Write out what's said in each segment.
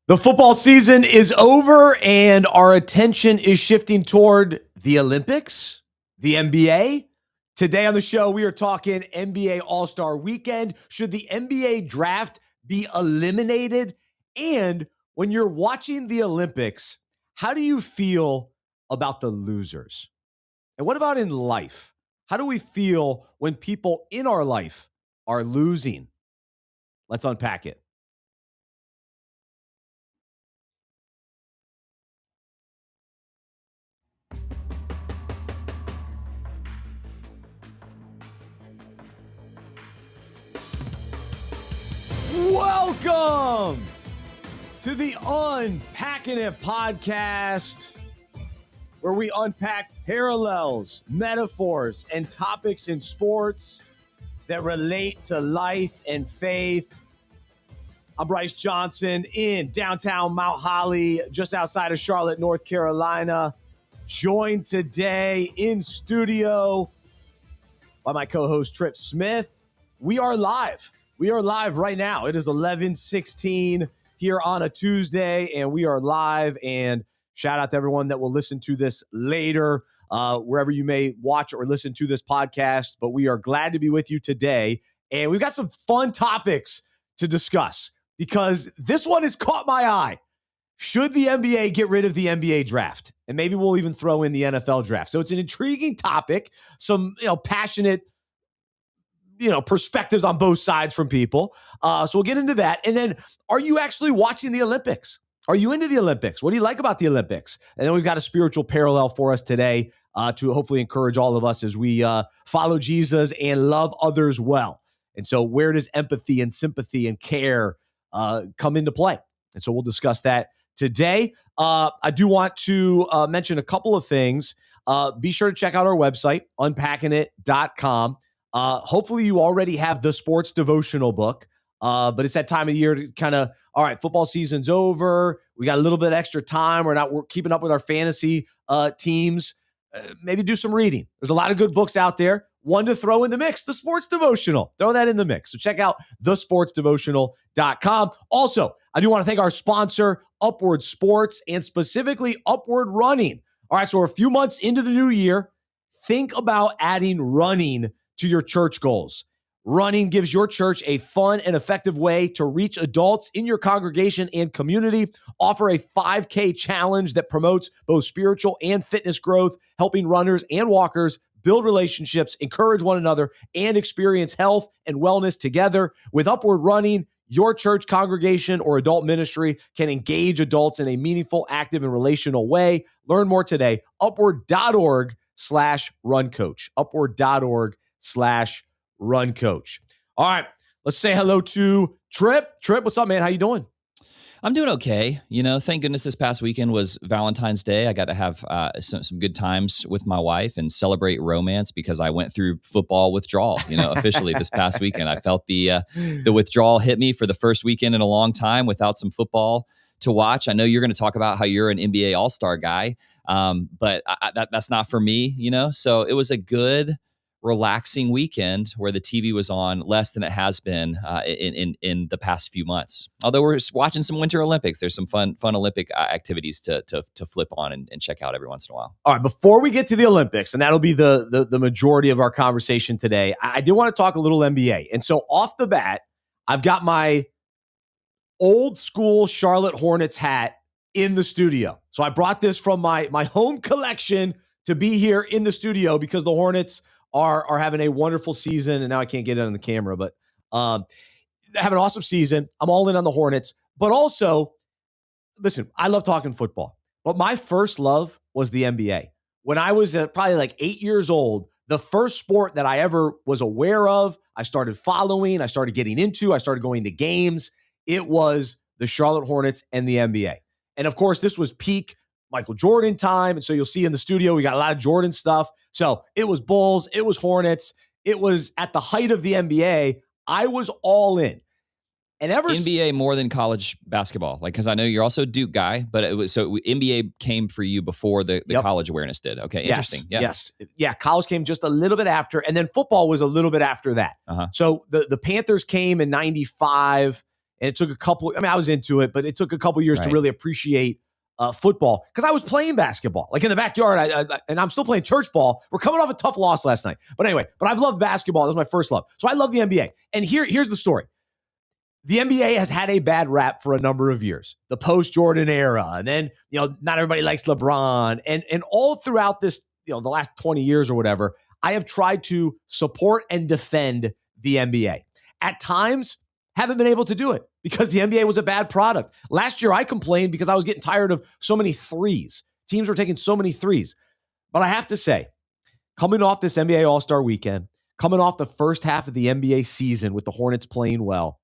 The football season is over and our attention is shifting toward the Olympics, the NBA. Today on the show, we are talking NBA All-Star Weekend. Should the NBA draft be eliminated? And when you're watching the Olympics, how do you feel about the losers? And what about in life? How do we feel when people in our life are losing? Let's unpack it. Welcome to the Unpacking It podcast, where we unpack parallels, metaphors, and topics in sports that relate to life and faith. I'm Bryce Johnson in downtown Mount Holly, just outside of Charlotte, North Carolina, joined today in studio by my co-host Trip Smith. We are live. We are live right now. It is 11:16 here on a Tuesday, and we are live. And shout out to everyone that will listen to this later, wherever you may watch or listen to this podcast. But we are glad to be with you today. And we've got some fun topics to discuss because this one has caught my eye. Should the NBA get rid of the NBA draft? And maybe we'll even throw in the NFL draft. So it's an intriguing topic, some passionate perspectives on both sides from people. So we'll get into that. And then, are you actually watching the Olympics? Are you into the Olympics? What do you like about the Olympics? And then we've got a spiritual parallel for us today to hopefully encourage all of us as we follow Jesus and love others well. And so where does empathy and sympathy and care come into play? And so we'll discuss that today. I do want to mention a couple of things. Be sure to check out our website, unpackingit.com. Hopefully you already have the sports devotional book, but it's that time of year to kind of, all right, football season's over. We got a little bit extra time. We're keeping up with our fantasy teams. Maybe do some reading. There's a lot of good books out there. One to throw in the mix, the sports devotional. Throw that in the mix. So check out thesportsdevotional.com. Also, I do want to thank our sponsor, Upward Sports, and specifically Upward Running. All right, so we're a few months into the new year. Think about adding running to your church goals. Running gives your church a fun and effective way to reach adults in your congregation and community. Offer a 5K challenge that promotes both spiritual and fitness growth, helping runners and walkers build relationships, encourage one another, and experience health and wellness together. With Upward Running, your church, congregation, or adult ministry can engage adults in a meaningful, active, and relational way. Learn more today. Upward.org/runcoach. Upward.org/runcoach. All right, let's say hello to Trip. Trip, what's up, man? How you doing? I'm doing okay. Thank goodness this past weekend was Valentine's Day. I got to have some good times with my wife and celebrate romance because I went through football withdrawal, officially this past weekend. I felt the withdrawal hit me for the first weekend in a long time without some football to watch. I know you're going to talk about how you're an NBA All-Star guy, but that's not for me, So it was a good, relaxing weekend where the TV was on less than it has been in the past few months. Although we're watching some Winter Olympics, there's some fun Olympic activities to flip on and check out every once in a while. All right, before we get to the Olympics, and that'll be the majority of our conversation today, I did want to talk a little NBA. And so off the bat, I've got my old school Charlotte Hornets hat in the studio. So I brought this from my home collection to be here in the studio because the Hornets are having a wonderful season, and now I can't get it on the camera, but have an awesome season. I'm all in on the Hornets, but also, listen, I love talking football, but my first love was the NBA. When I was probably like 8 years old, the first sport that I ever was aware of, I started following, I started getting into, I started going to games. It was the Charlotte Hornets and the NBA. And of course, this was peak Michael Jordan time. And so you'll see in the studio, we got a lot of Jordan stuff. So it was Bulls, it was Hornets. It was at the height of the NBA. I was all in. And NBA more than college basketball, because I know you're also a Duke guy, but it was so NBA came for you before the college awareness did. Okay, interesting. Yes. College came just a little bit after, and then football was a little bit after that. So the Panthers came in '95, And it took a couple, I mean, I was into it, but it took a couple years to Right. really appreciate football because I was playing basketball, like in the backyard, and I'm still playing church ball. We're coming off a tough loss last night. But anyway, I've loved basketball. That was my first love. So I love the NBA. And here's the story. The NBA has had a bad rap for a number of years, the post-Jordan era. And then, not everybody likes LeBron. And all throughout this, the last 20 years or whatever, I have tried to support and defend the NBA. At times, haven't been able to do it because the NBA was a bad product. Last year, I complained because I was getting tired of so many threes. Teams were taking so many threes. But I have to say, coming off this NBA All-Star weekend, coming off the first half of the NBA season with the Hornets playing well,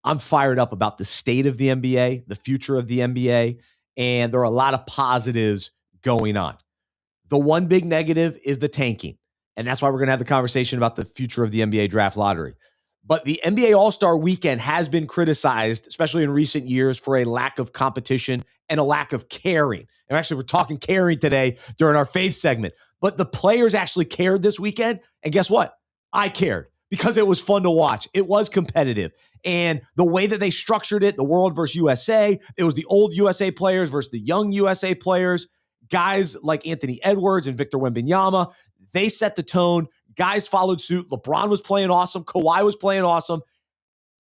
I'm fired up about the state of the NBA, the future of the NBA, and there are a lot of positives going on. The one big negative is the tanking, and that's why we're going to have the conversation about the future of the NBA draft lottery. But the NBA All-Star weekend has been criticized, especially in recent years, for a lack of competition and a lack of caring. And actually, we're talking caring today during our faith segment. But the players actually cared this weekend, and guess what? I cared because it was fun to watch. It was competitive. And the way that they structured it, the World versus USA, it was the old USA players versus the young USA players. Guys like Anthony Edwards and Victor Wembanyama, they set the tone. Guys followed suit. LeBron was playing awesome. Kawhi was playing awesome.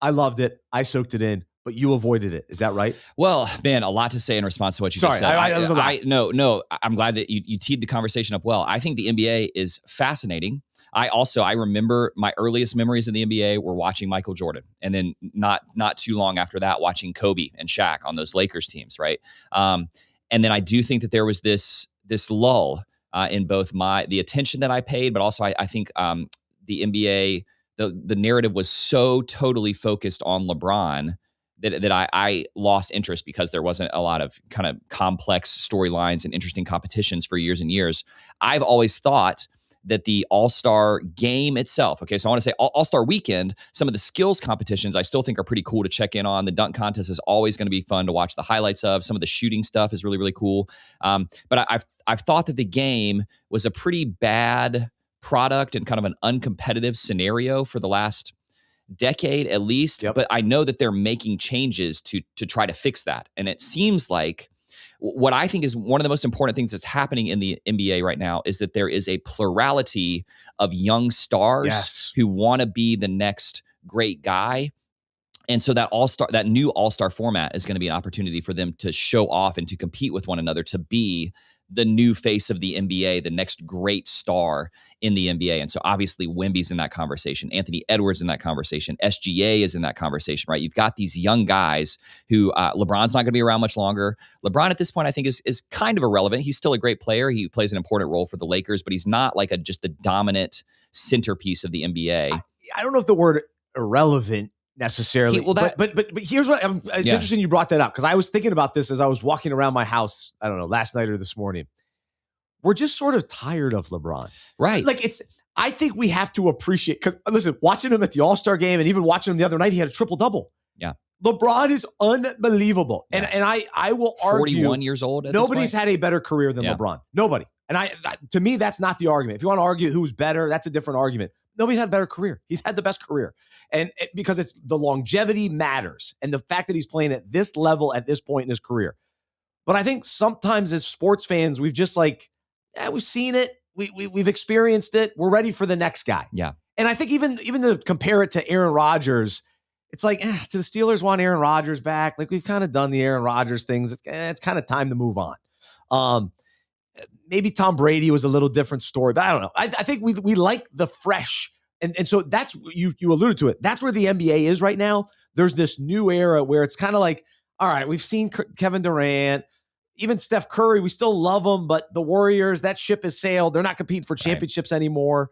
I loved it. I soaked it in, but you avoided it. Is that right? Well, man, a lot to say in response to what you just said. No, I'm glad that you teed the conversation up well. I think the NBA is fascinating. I remember my earliest memories in the NBA were watching Michael Jordan, and then not too long after that, watching Kobe and Shaq on those Lakers teams, right? And then I do think that there was this lull in both the attention that I paid, but also I think the NBA, the narrative was so totally focused on LeBron that I lost interest because there wasn't a lot of kind of complex storylines and interesting competitions for years and years. I've always thought that the All-Star game itself, okay, so I want to say All-Star weekend, some of the skills competitions I still think are pretty cool to check in on. The dunk contest is always going to be fun to watch the highlights of. Some of the shooting stuff is really, really cool. But I've thought that the game was a pretty bad product and kind of an uncompetitive scenario for the last decade at least. Yep. But I know that they're making changes to try to fix that. And it seems like what I think is one of the most important things that's happening in the NBA right now is that there is a plurality of young stars who want to be the next great guy. And so that new all-star format is going to be an opportunity for them to show off and to compete with one another to be the new face of the NBA, the next great star in the NBA. And so obviously Wemby's in that conversation. Anthony Edwards in that conversation. SGA is in that conversation, right? You've got these young guys who LeBron's not going to be around much longer. LeBron at this point, I think is kind of irrelevant. He's still a great player. He plays an important role for the Lakers, but he's not like just the dominant centerpiece of the NBA. I don't know if the word irrelevant necessarily. But here's what it's interesting you brought that up because I was thinking about this as I was walking around my house, I don't know, last night or this morning. We're just sort of tired of LeBron. Right. Like I think we have to appreciate, because listen, watching him at the All-Star game and even watching him the other night, he had a triple-double. Yeah. LeBron is unbelievable. Yeah. And I will argue 41 years old. Nobody's had a better career than LeBron. Nobody. And to me, that's not the argument. If you want to argue who's better, that's a different argument. Nobody's had a better career. He's had the best career. And because it's the longevity matters and the fact that he's playing at this level at this point in his career. But I think sometimes as sports fans, we've just we've seen it. We've experienced it. We're ready for the next guy. Yeah. And I think even to compare it to Aaron Rodgers, it's like, do the Steelers want Aaron Rodgers back? Like we've kind of done the Aaron Rodgers things. It's kind of time to move on. Maybe Tom Brady was a little different story, but I don't know. I think we like the fresh. And so that's, you alluded to it. That's where the NBA is right now. There's this new era where it's kind of like, all right, we've seen Kevin Durant, even Steph Curry. We still love them, but the Warriors, that ship has sailed. They're not competing for championships anymore.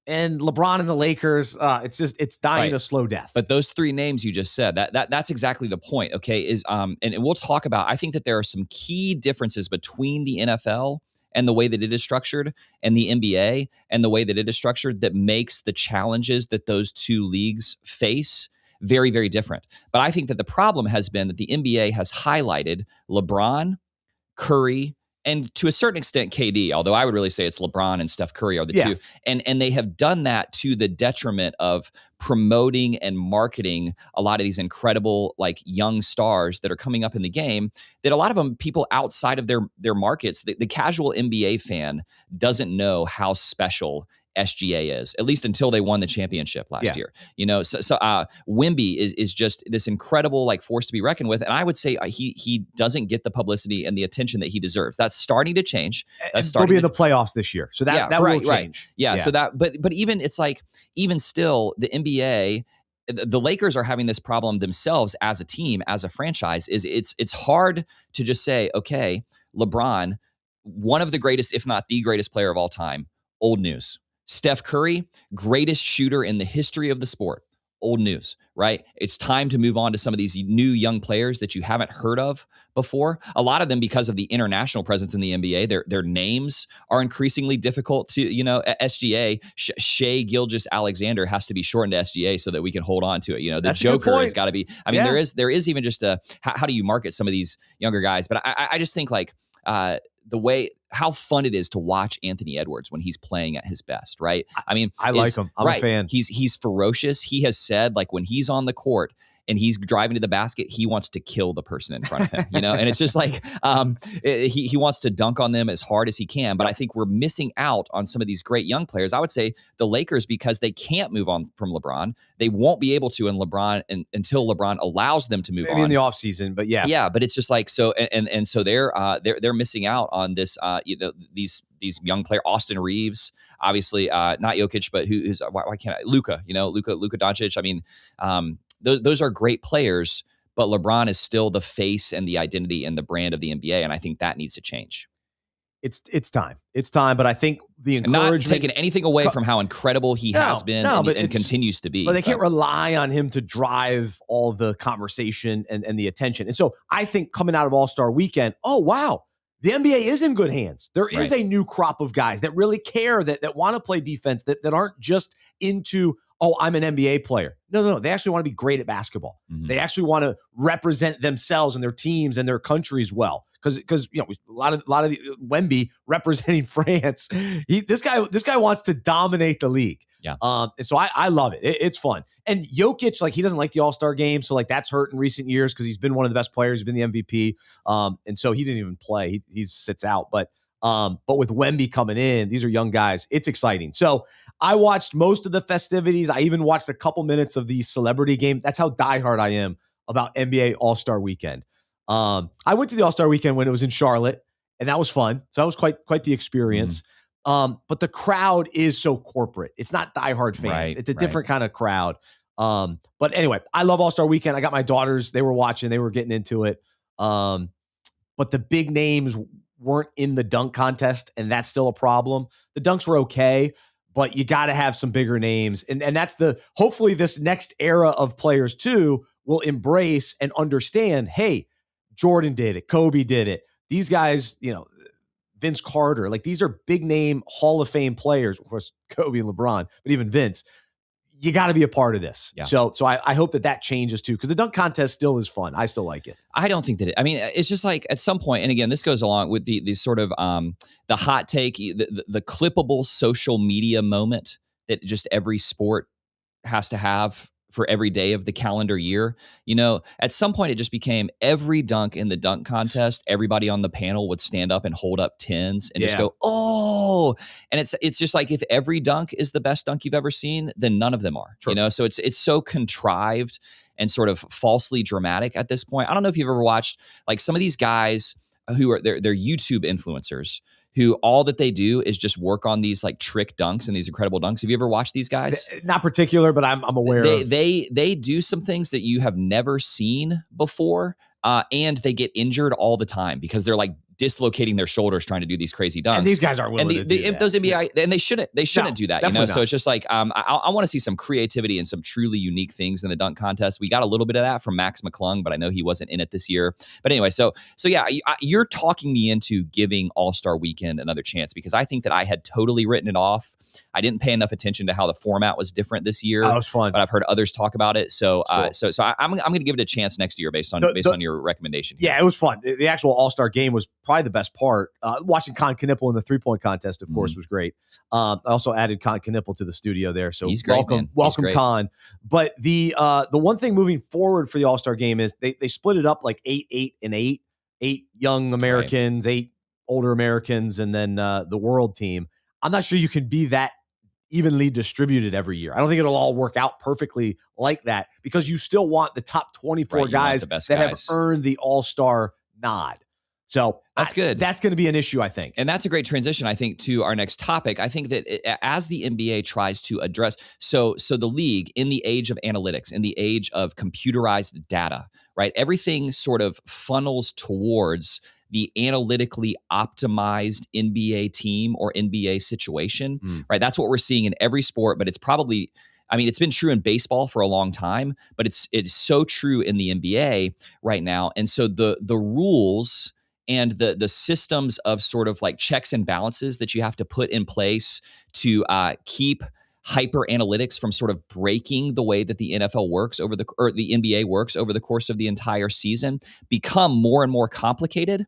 And LeBron and the Lakers, it's dying a slow death. But those three names you just said, that's exactly the point. Okay, and we'll talk about. I think that there are some key differences between the NFL and the way that it is structured and the NBA and the way that it is structured that makes the challenges that those two leagues face very, very different. But I think that the problem has been that the NBA has highlighted LeBron, Curry, and to a certain extent KD, although I would really say it's LeBron and Steph Curry are the Yeah. two. And they have done that to the detriment of promoting and marketing a lot of these incredible like young stars that are coming up in the game, that a lot of them, people outside of their markets, the casual NBA fan doesn't know how special SGA is, at least until they won the championship last year. You know, so Wemby is just this incredible like force to be reckoned with, and I would say he doesn't get the publicity and the attention that he deserves. That's starting to change. That's They'll be in the playoffs this year, so that will change. Right. Yeah. So that, but even it's like even still the NBA. The Lakers are having this problem themselves as a team, as a franchise. It's hard to just say, okay, LeBron, one of the greatest, if not the greatest player of all time, old news. Steph Curry, greatest shooter in the history of the sport. Old news, right? It's time to move on to some of these new young players that you haven't heard of before. A lot of them, because of the international presence in the NBA, their names are increasingly difficult to, SGA, Shai Gilgeous-Alexander has to be shortened to SGA so that we can hold on to it. The That's Joker has got to be, I mean, there is even just how do you market some of these younger guys? But I just think like, the way how fun it is to watch Anthony Edwards when he's playing at his best, right? I mean, I like him. I'm a fan. He's ferocious. He has said like when he's on the court and he's driving to the basket, he wants to kill the person in front of him, and it's just like he wants to dunk on them as hard as he can. But I think we're missing out on some of these great young players. I would say the Lakers, because they can't move on from LeBron. They won't be able to until LeBron allows them to move on. Maybe in the offseason, but yeah. Yeah, but it's just like so and so they're missing out on this these young players. Austin Reeves, obviously not Jokic, but who's why can't I? Luka Doncic. I mean, those are great players, but LeBron is still the face and the identity and the brand of the NBA, and I think that needs to change. It's time. It's time, but I think the encouragement... Not taking anything away from how incredible he has been and continues to be. But they can't rely on him to drive all the conversation and the attention. And so I think coming out of All-Star Weekend, oh, wow, the NBA is in good hands. There is a new crop of guys that really care, that want to play defense, that aren't just into... oh, I'm an NBA player. No. They actually want to be great at basketball. Mm-hmm. They actually want to represent themselves and their teams and their countries well. Because a lot of the Wemby representing France. This guy wants to dominate the league. Yeah. And so I love it. It's fun. And Jokic, like, he doesn't like the All-Star game, so like that's hurt in recent years because he's been one of the best players. He's been the MVP. And so he didn't even play. He sits out. But with Wemby coming in, these are young guys. It's exciting. So I watched most of the festivities. I even watched a couple minutes of the celebrity game. That's how diehard I am about NBA All-Star Weekend. I went to the All-Star Weekend when it was in Charlotte, and that was fun. So that was quite the experience. But the crowd is so corporate. It's not diehard fans. Right, it's a different kind of crowd. But anyway, I love All-Star Weekend. I got my daughters. They were watching. They were getting into it. But the big names weren't in the dunk contest, and that's still a problem. The dunks were okay, but you got to have some bigger names. And that's hopefully this next era of players too will embrace and understand, hey, Jordan did it. Kobe did it. These guys, Vince Carter, like these are big name Hall of Fame players. Of course, Kobe and LeBron, but even Vince, you got to be a part of this. Yeah. So I hope that changes too, because the dunk contest still is fun. I still like it. I don't think that it's just like at some point, and again, this goes along with the sort of the hot take, the clippable social media moment that just every sport has to have for every day of the calendar year. At some point it just became every dunk in the dunk contest, everybody on the panel would stand up and hold up tins and just go, oh, and it's just like, if every dunk is the best dunk you've ever seen, then none of them are. Sure. So it's so contrived and sort of falsely dramatic at this point. I don't know if you've ever watched like some of these guys who are they're YouTube influencers who all that they do is just work on these like trick dunks and these incredible dunks. Have you ever watched these guys? Not particular, but I'm aware of. They do some things that you have never seen before, and they get injured all the time because they're like dislocating their shoulders trying to do these crazy dunks. And these guys aren't willing to do that. Those NBA, and they shouldn't do that, not. So it's just like, I want to see some creativity and some truly unique things in the dunk contest. We got a little bit of that from Max McClung, but I know he wasn't in it this year. But anyway, so yeah, you're talking me into giving All-Star Weekend another chance, because I think that I had totally written it off. I didn't pay enough attention to how the format was different this year. That was fun. But I've heard others talk about it. So, cool. I'm going to give it a chance next year based on your recommendation. Yeah, it was fun. The actual All-Star game was probably probably the best part. Watching Con Knipple in the 3-point contest, of course, was great. I also added Con Knipple to the studio there. So he's great, man. Welcome, great. Con. But the one thing moving forward for the All-Star game is they split it up like 8, 8, and 8. 8 young Americans, 8 older Americans, and then the world team. I'm not sure you can be that evenly distributed every year. I don't think it'll all work out perfectly like that because you still want the top 24 guys that have earned the All-Star nod. So that's good. That's going to be an issue, I think. And that's a great transition, I think, to our next topic. I think that as the NBA tries to address, so the league in the age of analytics, in the age of computerized data, right? Everything sort of funnels towards the analytically optimized NBA team or NBA situation, right? That's what we're seeing in every sport, but it's probably, I mean, it's been true in baseball for a long time, but it's so true in the NBA right now. And so the rules and the systems of sort of like checks and balances that you have to put in place to keep hyper analytics from sort of breaking the way that the NFL works or the NBA works over the course of the entire season become more and more complicated.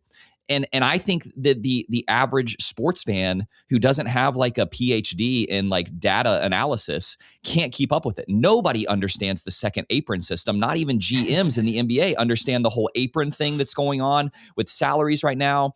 And I think that the average sports fan who doesn't have like a PhD in like data analysis can't keep up with it. Nobody understands the second apron system. Not even GMs in the NBA understand the whole apron thing that's going on with salaries right now.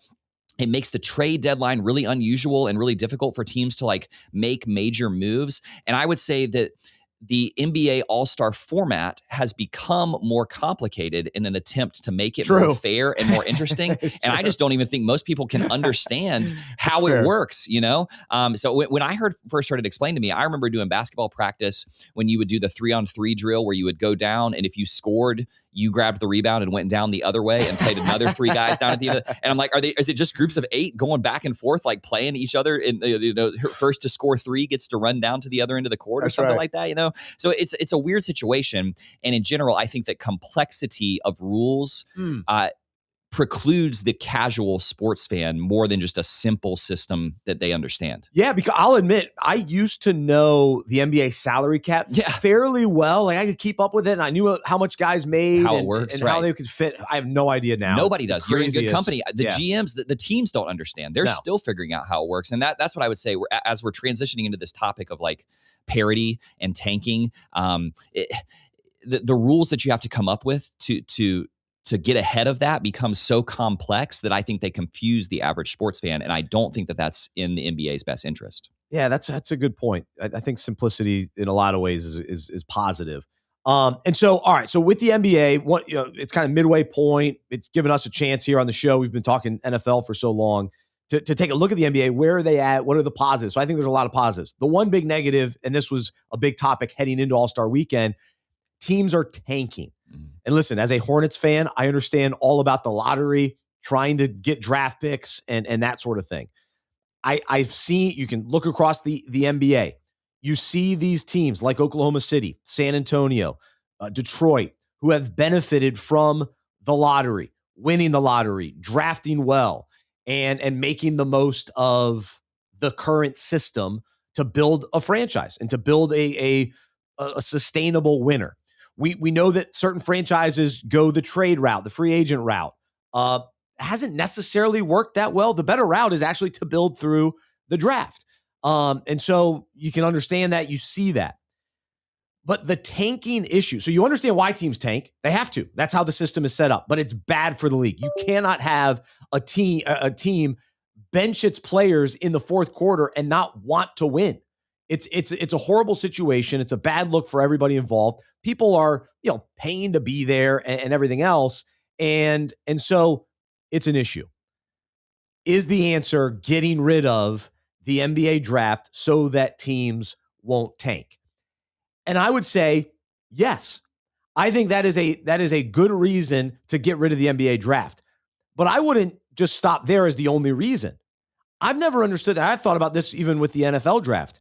It makes the trade deadline really unusual and really difficult for teams to like make major moves. And I would say that the NBA All-Star format has become more complicated in an attempt to make it more fair and more interesting. And I just don't even think most people can understand how it works, you know? So when I first started explained to me, I remember doing basketball practice when you would do the 3-on-3 drill where you would go down and if you scored, you grabbed the rebound and went down the other way and played another 3 guys down at the end. And I'm like, is it just groups of 8 going back and forth, like playing each other? And first to score 3 gets to run down to the other end of the court or something like that, you know? So it's a weird situation. And in general, I think that complexity of rules precludes the casual sports fan more than just a simple system that they understand. Yeah, because I'll admit, I used to know the NBA salary cap fairly well. Like I could keep up with it, and I knew how much guys made, how it works, and how they could fit. I have no idea now. Nobody does. You're in good company. The GMs, the teams don't understand. They're still figuring out how it works, and that's what I would say. As we're transitioning into this topic of like parity and tanking, the rules that you have to come up with to get ahead of that becomes so complex that I think they confuse the average sports fan, and I don't think that that's in the NBA's best interest. Yeah, that's a good point. I think simplicity in a lot of ways is positive. And so, all right, so with the NBA, it's kind of midway point. It's given us a chance here on the show. We've been talking NFL for so long to take a look at the NBA. Where are they at? What are the positives? So I think there's a lot of positives. The one big negative, and this was a big topic heading into All-Star Weekend, teams are tanking. And listen, as a Hornets fan, I understand all about the lottery, trying to get draft picks and that sort of thing. I've seen, you can look across the NBA. You see these teams like Oklahoma City, San Antonio, Detroit, who have benefited from the lottery, winning the lottery, drafting well, and making the most of the current system to build a franchise and to build a sustainable winner. We know that certain franchises go the trade route, the free agent route. Hasn't necessarily worked that well. The better route is actually to build through the draft. And so you can understand that, you see that. But the tanking issue, so you understand why teams tank. They have to. That's how the system is set up. But it's bad for the league. You cannot have a team bench its players in the fourth quarter and not want to win. It's a horrible situation. It's a bad look for everybody involved. People are, paying to be there and everything else. And so it's an issue. Is the answer getting rid of the NBA draft so that teams won't tank? And I would say yes. I think that is a good reason to get rid of the NBA draft. But I wouldn't just stop there as the only reason. I've never understood that. I've thought about this even with the NFL draft.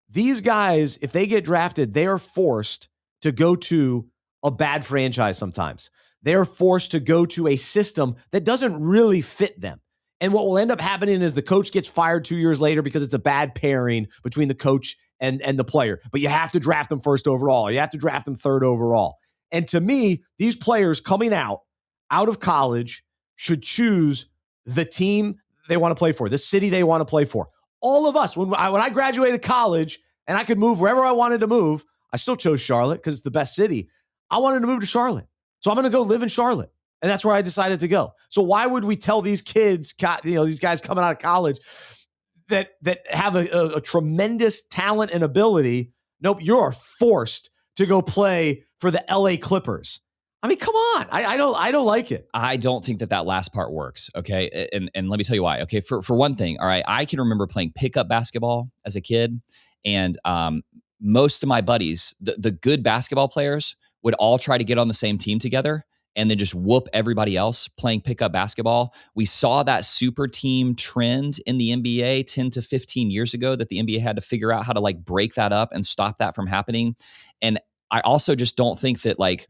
These guys, if they get drafted, they are forced to go to a bad franchise sometimes. They're forced to go to a system that doesn't really fit them. And what will end up happening is the coach gets fired 2 years later because it's a bad pairing between the coach and the player. But you have to draft them first overall. You have to draft them third overall. And to me, these players coming out of college should choose the team they want to play for, the city they want to play for. All of us, when I graduated college and I could move wherever I wanted to move, I still chose Charlotte because it's the best city. I wanted to move to Charlotte. So I'm going to go live in Charlotte. And that's where I decided to go. So why would we tell these kids, these guys coming out of college that have a tremendous talent and ability, nope, you're forced to go play for the LA Clippers? I mean, come on. I don't like it. I don't think that last part works. Okay. And let me tell you why. Okay. For one thing, all right, I can remember playing pickup basketball as a kid. And most of my buddies, the good basketball players, would all try to get on the same team together and then just whoop everybody else playing pickup basketball. We saw that super team trend in the NBA 10 to 15 years ago that the NBA had to figure out how to like break that up and stop that from happening. And I also just don't think that like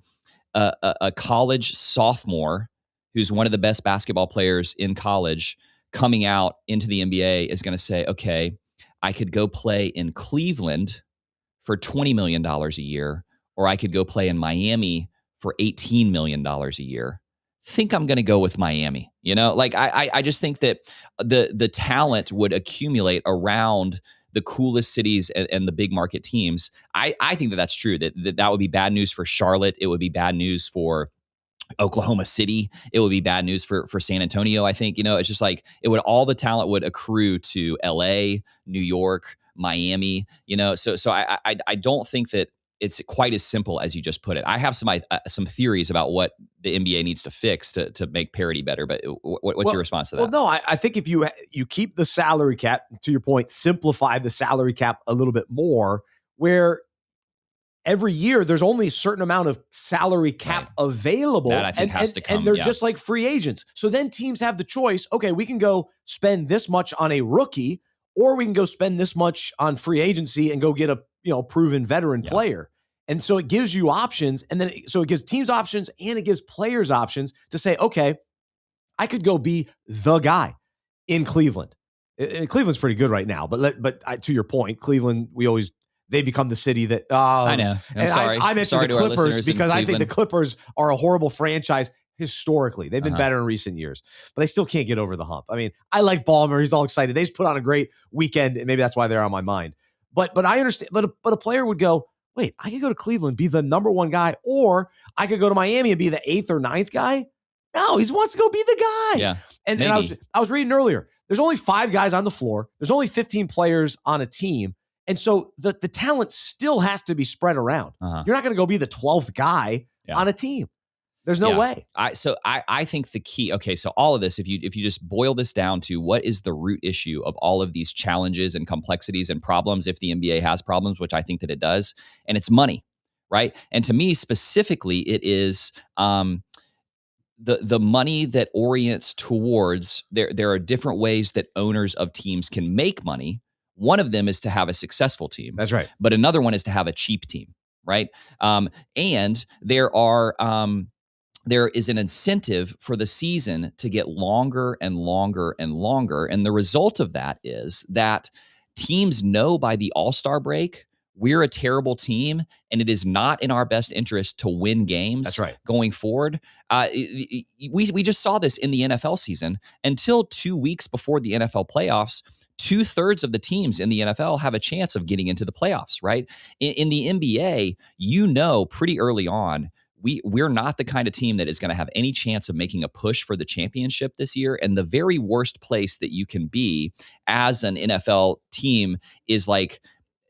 a college sophomore who's one of the best basketball players in college coming out into the NBA is going to say, okay, I could go play in Cleveland for $20 million a year, or I could go play in Miami for $18 million a year. Think I'm going to go with Miami. You know, like I just think that the talent would accumulate around the coolest cities and the big market teams. I think that that's true. That would be bad news for Charlotte. It would be bad news for Oklahoma City. It would be bad news for San Antonio. I think, it's just like all the talent would accrue to LA, New York, Miami, so I don't think that it's quite as simple as you just put it. I have some theories about what the NBA needs to fix to make parity better. But what's your response to that? Well, no, I think if you keep the salary cap, to your point, simplify the salary cap a little bit more, where every year there's only a certain amount of salary cap available. That I think has to come. And they're just like free agents. So then teams have the choice, okay, we can go spend this much on a rookie, or we can go spend this much on free agency and go get a proven veteran player. And so it gives you options, and then so it gives teams options and it gives players options to say, okay, I could go be the guy in Cleveland. Cleveland's pretty good right now, but to your point, Cleveland, they become the city that I know. I'm sorry. I mentioned the Clippers because I think the Clippers are a horrible franchise historically. They've been better in recent years, but they still can't get over the hump. I mean, I like Ballmer. He's all excited. They just put on a great weekend, and maybe that's why they're on my mind. But I understand. But a player would go, wait, I could go to Cleveland, be the number one guy, or I could go to Miami and be the 8th or 9th guy. No, he wants to go be the guy. Yeah. And I was reading earlier, there's only 5 guys on the floor. There's only 15 players on a team. And so the talent still has to be spread around. You're not going to go be the 12th guy on a team. There's no way. I think the key, okay, so all of this, if you just boil this down to what is the root issue of all of these challenges and complexities and problems, if the NBA has problems, which I think that it does, and it's money, right? And to me specifically, it is the money that orients towards, there are different ways that owners of teams can make money. One of them is to have a successful team. That's right. But another one is to have a cheap team, right? And there is an incentive for the season to get longer and longer and longer. And the result of that is that teams know by the All-Star break, we're a terrible team, and it is not in our best interest to win games. That's right. Going forward. We just saw this in the NFL season. Until 2 weeks before the NFL playoffs, 2/3 of the teams in the NFL have a chance of getting into the playoffs, right? In the NBA, pretty early on, we're not the kind of team that is going to have any chance of making a push for the championship this year. And the very worst place that you can be as an NFL team is like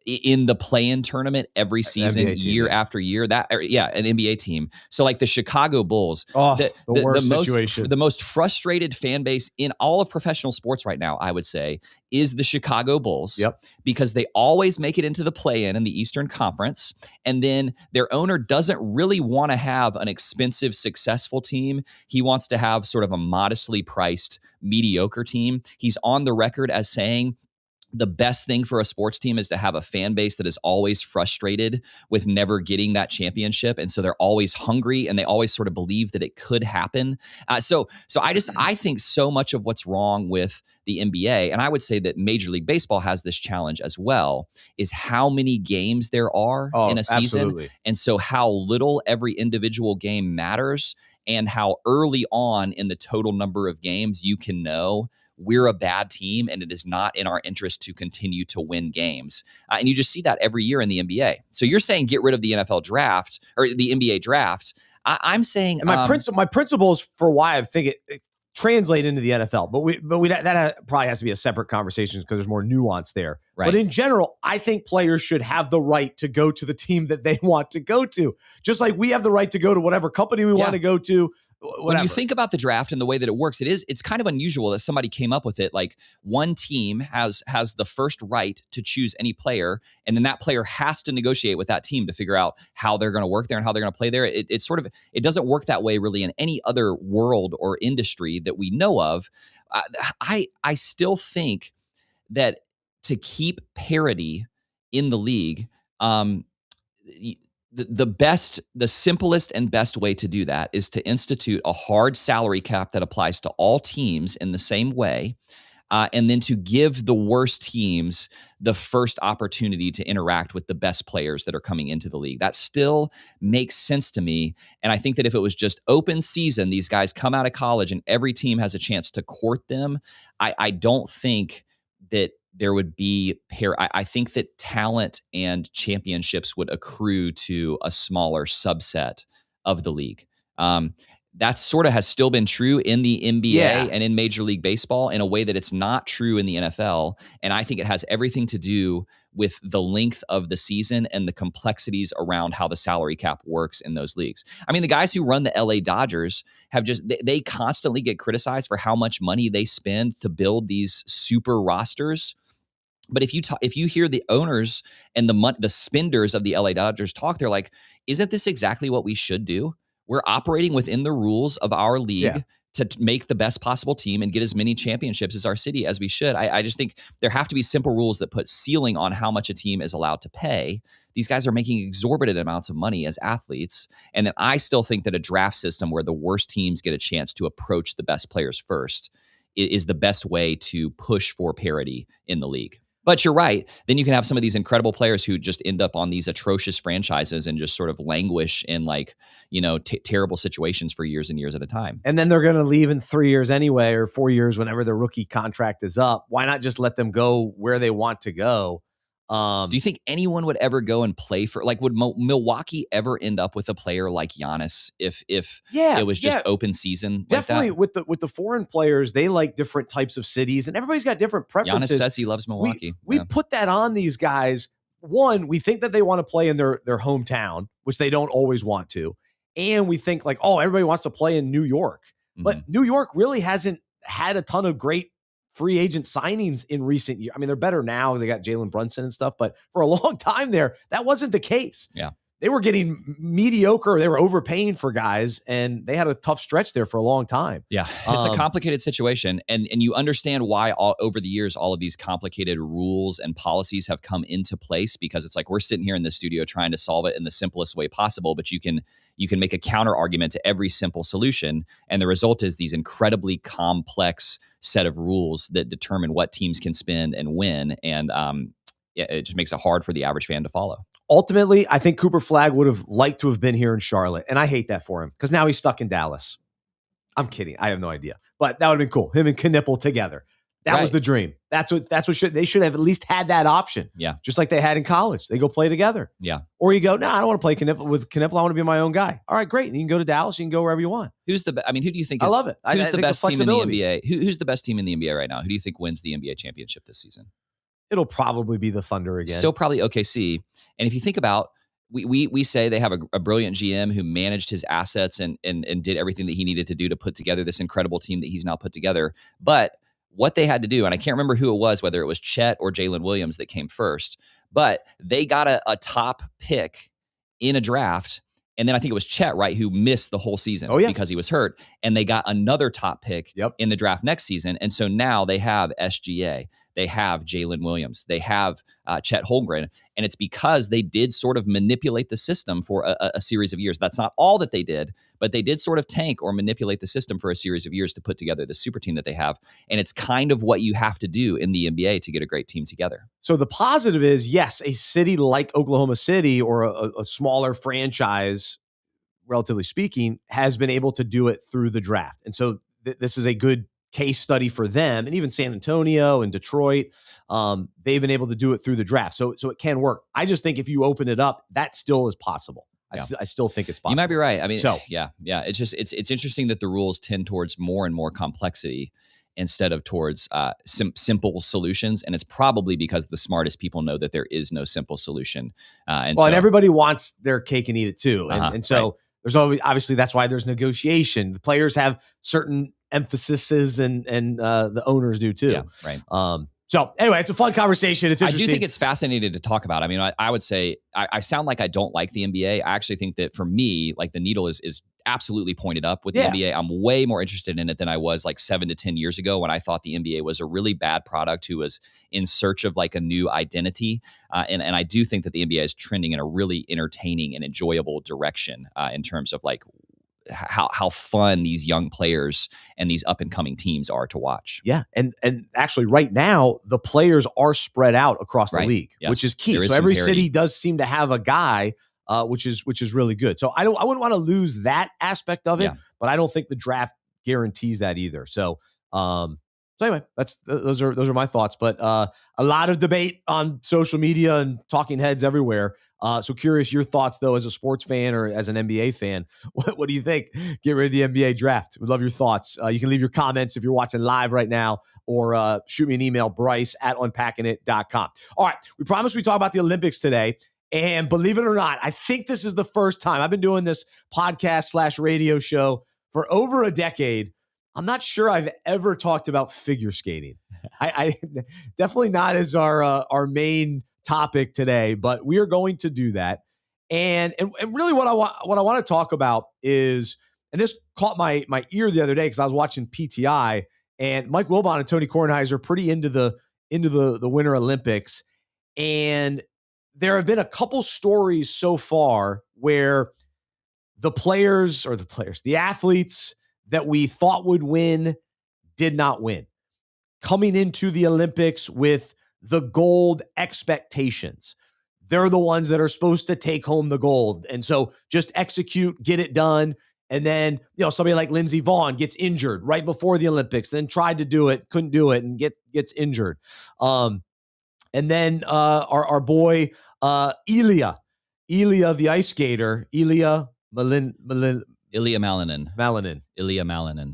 in the play-in tournament every season, year after year. An NBA team. So like the Chicago Bulls, the worst situation. The most frustrated fan base in all of professional sports right now, I would say, is the Chicago Bulls. Yep. Because they always make it into the play-in in the Eastern Conference, and then their owner doesn't really want to have an expensive, successful team. He wants to have sort of a modestly priced, mediocre team. He's on the record as saying the best thing for a sports team is to have a fan base that is always frustrated with never getting that championship. And so they're always hungry and they always sort of believe that it could happen. So I think so much of what's wrong with the NBA, and I would say that Major League Baseball has this challenge as well, is how many games there are in a season. Absolutely. And so how little every individual game matters. and how early on in the total number of games you can know we're a bad team and it is not in our interest to continue to win games. And you just see that every year in the NBA. So you're saying get rid of the NFL draft or the NBA draft. I'm saying, and my principles for why I think it translate into the NFL, but that probably has to be a separate conversation because there's more nuance there. Right. But in general, I think players should have the right to go to the team that they want to go to, just like we have the right to go to whatever company we want to go to. Whatever. When you think about the draft and the way that it works, it's kind of unusual that somebody came up with it. Like one team has the first right to choose any player, and then that player has to negotiate with that team to figure out how they're going to work there and how they're going to play there. It doesn't work that way really in any other world or industry that we know of. I still think that to keep parity in the league, the simplest and best way to do that is to institute a hard salary cap that applies to all teams in the same way, and then to give the worst teams the first opportunity to interact with the best players that are coming into the league. That still makes sense to me, and I think that if it was just open season, these guys come out of college and every team has a chance to court them, I don't think that there would be I think that talent and championships would accrue to a smaller subset of the league. That sort of has still been true in the NBA and in Major League Baseball in a way that it's not true in the NFL. And I think it has everything to do with the length of the season and the complexities around how the salary cap works in those leagues. I mean, the guys who run the LA Dodgers have they constantly get criticized for how much money they spend to build these super rosters. But if you hear the owners and the spenders of the LA Dodgers talk, they're like, isn't this exactly what we should do? We're operating within the rules of our league to make the best possible team and get as many championships as our city as we should. I just think there have to be simple rules that put ceiling on how much a team is allowed to pay. These guys are making exorbitant amounts of money as athletes. And then I still think that a draft system where the worst teams get a chance to approach the best players first is the best way to push for parity in the league. But you're right. Then you can have some of these incredible players who just end up on these atrocious franchises and just sort of languish in terrible situations for years and years at a time. And then they're going to leave in 3 years anyway, or 4 years whenever their rookie contract is up. Why not just let them go where they want to go? Do you think anyone would ever go and play for, would Milwaukee ever end up with a player like Giannis if it was just open season? Definitely like that? with the foreign players, they like different types of cities and everybody's got different preferences. Giannis says he loves Milwaukee. We put that on these guys. One, we think that they want to play in their hometown, which they don't always want to. And we think everybody wants to play in New York. Mm-hmm. But New York really hasn't had a ton of great free agent signings in recent years. I mean, they're better now because they got Jalen Brunson and stuff, but for a long time there, that wasn't the case. Yeah. They were getting mediocre. They were overpaying for guys, and they had a tough stretch there for a long time. Yeah, it's a complicated situation, and you understand why over the years all of these complicated rules and policies have come into place, because it's like we're sitting here in the studio trying to solve it in the simplest way possible, but you can make a counter argument to every simple solution, and the result is these incredibly complex set of rules that determine what teams can spend and when, and it just makes it hard for the average fan to follow. Ultimately, I think Cooper Flagg would have liked to have been here in Charlotte, and I hate that for him because now he's stuck in Dallas. I'm kidding. I have no idea, but that would have been cool. Him and Knipple together. That was the dream. That's what they should have at least had that option. Yeah. Just like they had in college. They go play together. Yeah. Or you go, no, I don't want to play with Knipple. I want to be my own guy. All right, great. You can go to Dallas. You can go wherever you want. Who do you think I love it. Who's the best team in the NBA? Who's the best team in the NBA right now? Who do you think wins the NBA championship this season? It'll probably be the Thunder again. Still probably OKC. And if you think about, we say they have a brilliant GM who managed his assets and did everything that he needed to do to put together this incredible team that he's now put together. But what they had to do, and I can't remember who it was, whether it was Chet or Jalen Williams that came first, but they got a top pick in a draft. And then I think it was Chet, right, who missed the whole season because he was hurt. And they got another top pick in the draft next season. And so now they have SGA. They have Jalen Williams. They have Chet Holmgren. And it's because they did sort of manipulate the system for a series of years. That's not all that they did, but they did sort of tank or manipulate the system for a series of years to put together the super team that they have. And it's kind of what you have to do in the NBA to get a great team together. So the positive is, yes, a city like Oklahoma City or a smaller franchise relatively speaking, has been able to do it through the draft. And so this is a good case study for them, and even San Antonio and Detroit. They've been able to do it through the draft. So it can work. I just think if you open it up, that still is possible. Yeah. I still think it's possible. You might be right. I mean, yeah. It's just, it's interesting that the rules tend towards more and more complexity instead of towards simple solutions. And it's probably because the smartest people know that there is no simple solution. And everybody wants their cake and eat it too. And so there's obviously, that's why there's negotiation. The players have certain emphases and the owners do too. Yeah, right. So anyway, it's a fun conversation. It's interesting. I do think it's fascinating to talk about. I mean, I would say I sound like I don't like the NBA. I actually think that for me, like the needle is absolutely pointed up with the NBA. I'm way more interested in it than I was like 7 to 10 years ago when I thought the NBA was a really bad product who was in search of like a new identity. And I do think that the NBA is trending in a really entertaining and enjoyable direction in terms of like how fun these young players and these up and coming teams are to watch. Yeah. And actually right now the players are spread out across the league, which is key. So every city does seem to have a guy, which is really good. So I wouldn't want to lose that aspect of it, but I don't think the draft guarantees that either. So anyway, those are my thoughts, but a lot of debate on social media and talking heads everywhere. So curious your thoughts though, as a sports fan or as an NBA fan, what do you think? Get ready of the NBA draft. We'd love your thoughts. You can leave your comments if you're watching live right now, or shoot me an email, Bryce@unpackingit.com. All right. We promised we talk about the Olympics today. And believe it or not, I think this is the first time I've been doing this podcast / radio show for over a decade. I'm not sure I've ever talked about figure skating. I definitely not as our main topic today, but we are going to do that. And really what I want to talk about is, and this caught my ear the other day because I was watching PTI, and Mike Wilbon and Tony Kornheiser are pretty into the Winter Olympics. And there have been a couple stories so far where the athletes that we thought would win did not win, coming into the Olympics with the gold expectations. They're the ones that are supposed to take home the gold. And so just execute, get it done. And then, somebody like Lindsey Vonn gets injured right before the Olympics, then tried to do it, couldn't do it, and gets injured. And then our boy, Ilya, the ice skater, Ilya Malinin.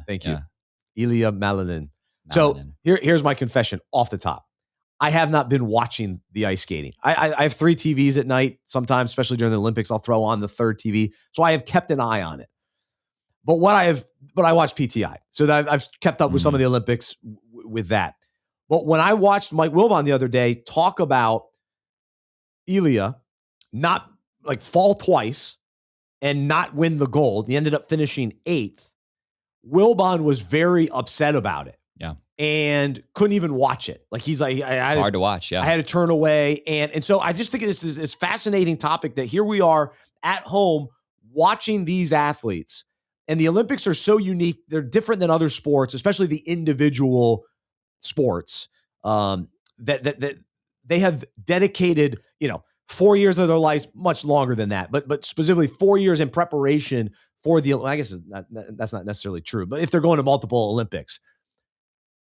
Thank you. Ilya Malinin. So here's my confession off the top. I have not been watching the ice skating. I have 3 TVs at night. Sometimes, especially during the Olympics, I'll throw on the 3rd TV. So I have kept an eye on it. But I watch PTI. So that I've kept up with some of the Olympics with that. But when I watched Mike Wilbon the other day talk about Ilya not like fall twice and not win the gold, he ended up finishing 8th. Wilbon was very upset about it. Yeah. And couldn't even watch it. Like he's like, it's hard to watch. Yeah. I had to turn away. And so I just think this is this fascinating topic that here we are at home watching these athletes, and the Olympics are so unique. They're different than other sports, especially the individual sports, that they have dedicated, 4 years of their lives, much longer than that, but specifically 4 years in preparation for I guess that's not necessarily true, but if they're going to multiple Olympics,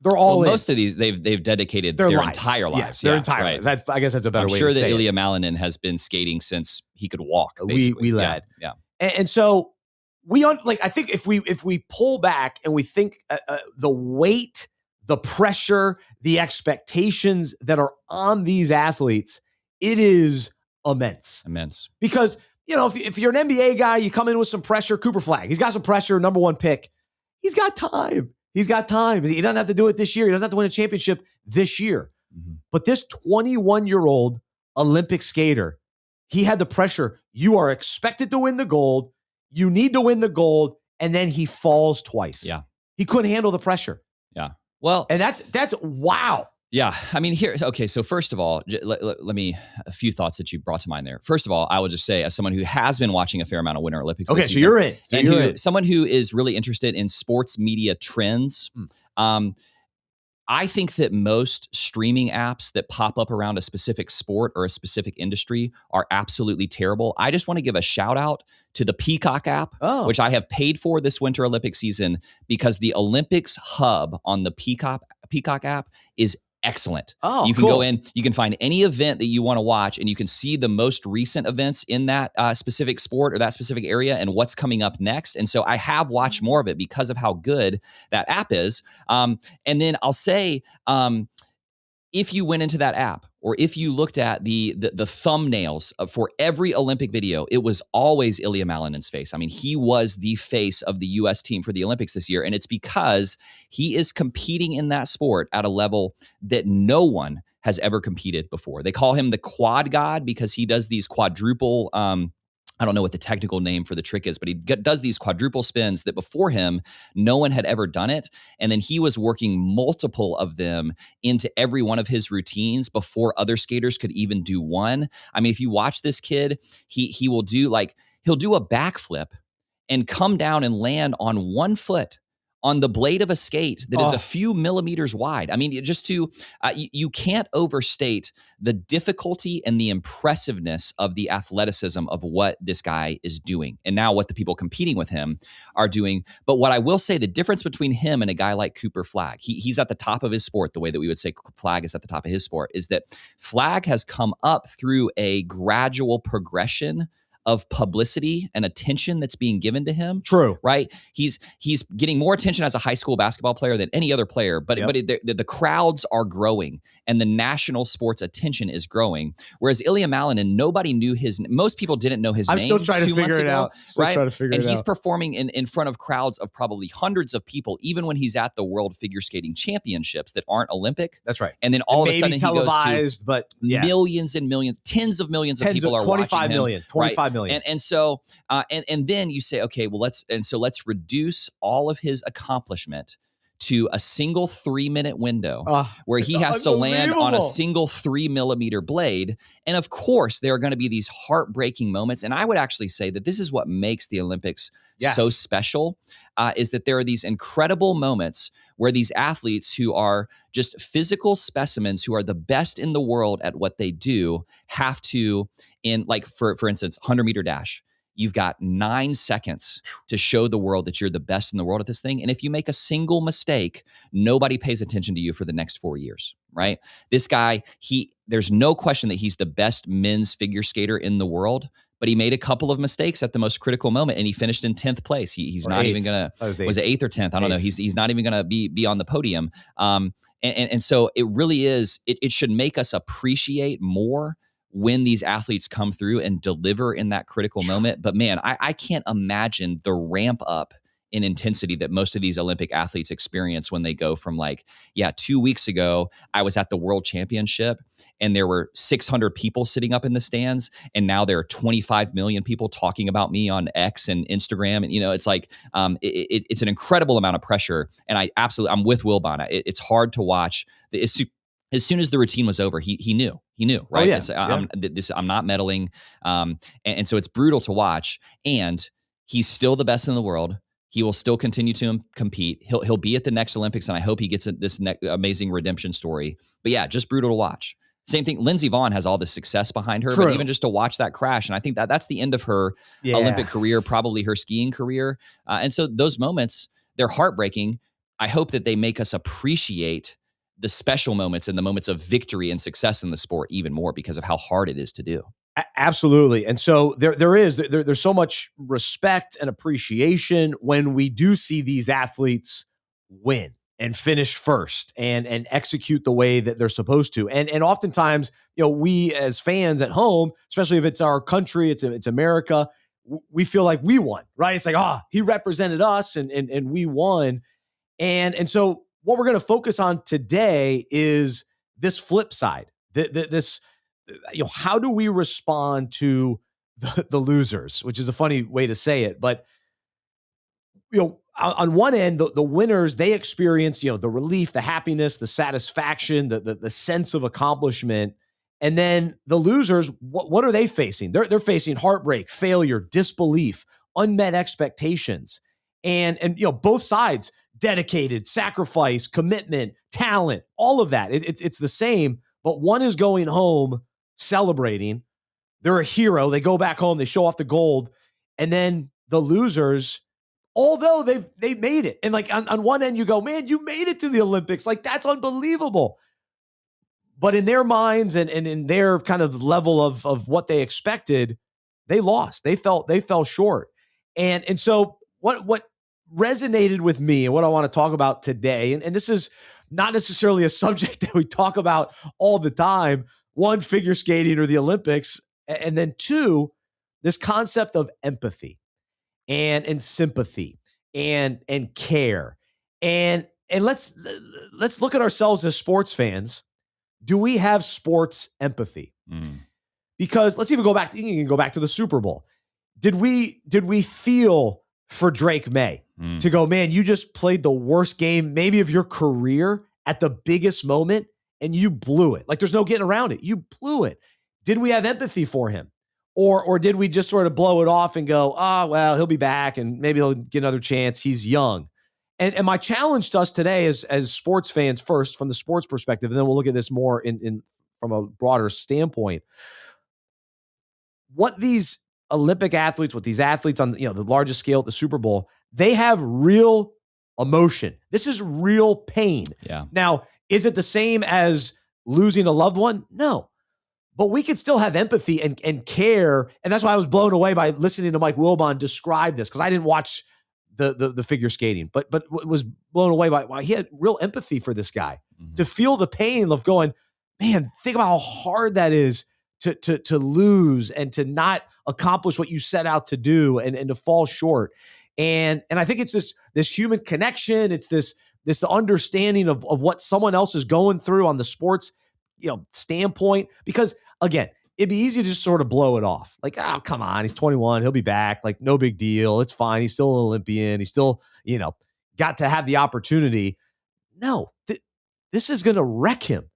they're all in. Most of these, they've dedicated their entire lives. Yes, their entire lives. I guess that's a better way to say it. I'm sure that Ilya Malinin has been skating since he could walk, basically. We lad. Yeah. And so I think if we pull back and we think the weight, the pressure, the expectations that are on these athletes, it is immense. Because, if you're an NBA guy, you come in with some pressure. Cooper Flagg, he's got some pressure, number 1 pick. He's got time. He doesn't have to do it this year. He doesn't have to win a championship this year. Mm-hmm. But this 21-year-old Olympic skater, he had the pressure. You are expected to win the gold. You need to win the gold. And then he falls twice. Yeah. He couldn't handle the pressure. Yeah. Well, and that's wow. Yeah. I mean, so first of all, let me, a few thoughts that you brought to mind there. First of all, I will just say, as someone who has been watching a fair amount of Winter Olympics this season, you're in. Someone who is really interested in sports media trends, I think that most streaming apps that pop up around a specific sport or a specific industry are absolutely terrible. I just want to give a shout out to the Peacock app, which I have paid for this Winter Olympic season, because the Olympics hub on the Peacock app is excellent. Oh, you can cool. go in, you can find any event that you want to watch, and you can see the most recent events in that specific sport or that specific area and what's coming up next. And so I have watched more of it because of how good that app is. And then I'll say, if you went into that app, or if you looked at the thumbnails for every Olympic video, it was always Ilya Malinin's face. I mean, he was the face of the U.S. team for the Olympics this year, and it's because he is competing in that sport at a level that no one has ever competed before. They call him the quad god because he does these quadruple I don't know what the technical name for the trick is, but he does these quadruple spins that before him, no one had ever done it. And then he was working multiple of them into every one of his routines before other skaters could even do one. I mean, if you watch this kid, he will do he'll do a backflip and come down and land on one foot on the blade of a skate that is a few millimeters wide. I mean, just you can't overstate the difficulty and the impressiveness of the athleticism of what this guy is doing, and now what the people competing with him are doing. But what I will say, the difference between him and a guy like Cooper Flagg, he's at the top of his sport, the way that we would say Flagg is at the top of his sport, is that Flagg has come up through a gradual progression of publicity and attention that's being given to him. True. Right? He's getting more attention as a high school basketball player than any other player, but the crowds are growing and the national sports attention is growing. Whereas Ilya Malinin, nobody knew most people didn't know his name. I'm still trying to figure it out. Right? And he's performing in front of crowds of probably hundreds of people, even when he's at the World Figure Skating Championships that aren't Olympic. That's right. And then all of a sudden he goes to but millions and millions, tens of millions of people are watching him. 25 million. And so and then you say, okay, well, let's reduce all of his accomplishment to a single 3-minute window where he has to land on a single 3-millimeter blade. And of course, there are going to be these heartbreaking moments. And I would actually say that this is what makes the Olympics so special, is that there are these incredible moments where these athletes who are just physical specimens, who are the best in the world at what they do, have to, for instance, 100-meter dash. You've got 9 seconds to show the world that you're the best in the world at this thing. And if you make a single mistake, nobody pays attention to you for the next 4 years, right? This guy, there's no question that he's the best men's figure skater in the world, but he made a couple of mistakes at the most critical moment, and he finished in 10th place. He's not even going to, was it 8th or 10th? I don't know. He's not even going to be on the podium. And so it really is, it should make us appreciate more when these athletes come through and deliver in that critical moment. But man, I can't imagine the ramp up in intensity that most of these Olympic athletes experience when they go from 2 weeks ago, I was at the World Championship and there were 600 people sitting up in the stands, and now there are 25 million people talking about me on X and Instagram. And, it's it's an incredible amount of pressure. And I'm with Wilbon. It's hard to watch. As soon as the routine was over, he knew, right? I'm not meddling. And so it's brutal to watch, and he's still the best in the world. He will still continue to compete. He'll be at the next Olympics, and I hope he gets this amazing redemption story. But yeah, just brutal to watch. Same thing. Lindsey Vonn has all this success behind her, but even just to watch that crash, and I think that's the end of her Olympic career, probably her skiing career. And so those moments, they're heartbreaking. I hope that they make us appreciate the special moments and the moments of victory and success in the sport even more because of how hard it is to do. Absolutely. And so there's so much respect and appreciation when we do see these athletes win and finish first and execute the way that they're supposed to. And oftentimes, we as fans at home, especially if it's our country, it's America, we feel like we won, right? It's like, he represented us and we won. And so what we're going to focus on today is this flip side. This, how do we respond to the losers? Which is a funny way to say it, but on one end, the winners, they experience the relief, the happiness, the satisfaction, the sense of accomplishment, and then the losers, what are they facing? They're facing heartbreak, failure, disbelief, unmet expectations, and both sides dedicated, sacrifice, commitment, talent, all of that. It's the same, but one is going home celebrating. They're a hero. They go back home, they show off the gold. And then the losers, although they've made it. And like on one end, you go, man, you made it to the Olympics. Like, that's unbelievable. But in their minds and in their kind of level of what they expected, they lost. They fell short. And so what resonated with me and what I want to talk about today, and this is not necessarily a subject that we talk about all the time. One, figure skating or the Olympics, and then two, this concept of empathy and sympathy and care. And let's look at ourselves as sports fans. Do we have sports empathy? Because let's even go back. You can go back to the Super Bowl. Did we feel for Drake May to go, man, you just played the worst game maybe of your career at the biggest moment and you blew it? Like, there's no getting around it. You blew it. Did we have empathy for him? Or did we just sort of blow it off and go, oh, well, he'll be back and maybe he'll get another chance. He's young. And my challenge to us today as sports fans, first from the sports perspective, and then we'll look at this more in from a broader standpoint. What these Olympic athletes, what these athletes on the largest scale at the Super Bowl, they have real emotion. This is real pain. Yeah. Now, is it the same as losing a loved one? No. But we can still have empathy and care. And that's why I was blown away by listening to Mike Wilbon describe this, because I didn't watch the figure skating, but was blown away by why he had real empathy for this guy to feel the pain of going, man, think about how hard that is to lose and to not accomplish what you set out to do and to fall short. And I think it's this human connection. It's this understanding of what someone else is going through on the sports, standpoint, because again, it'd be easy to just sort of blow it off. Like, oh, come on, he's 21. He'll be back. Like, no big deal. It's fine. He's still an Olympian. He's still, got to have the opportunity. No, this is going to wreck him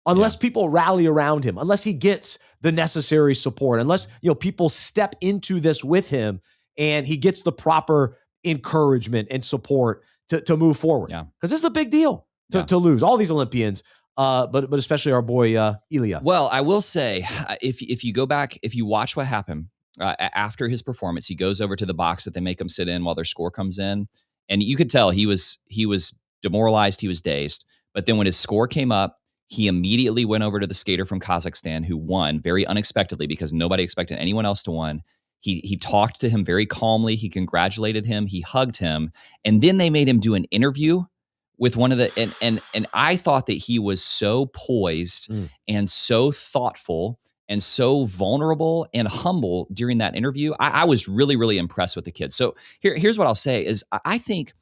unless people rally around him, unless he gets the necessary support, unless, people step into this with him and he gets the proper encouragement and support to move forward. Yeah. Because this is a big deal to lose all these Olympians. But especially our boy Ilya. Well, I will say, if you go back, if you watch what happened after his performance, he goes over to the box that they make him sit in while their score comes in, and you could tell he was demoralized, he was dazed. But then when his score came up, he immediately went over to the skater from Kazakhstan who won very unexpectedly because nobody expected anyone else to win. He talked to him very calmly. He congratulated him. He hugged him, and then they made him do an interview with one of the, and I thought that he was so poised and so thoughtful and so vulnerable and humble during that interview. I was really, really impressed with the kid. So here's what I'll say is I think,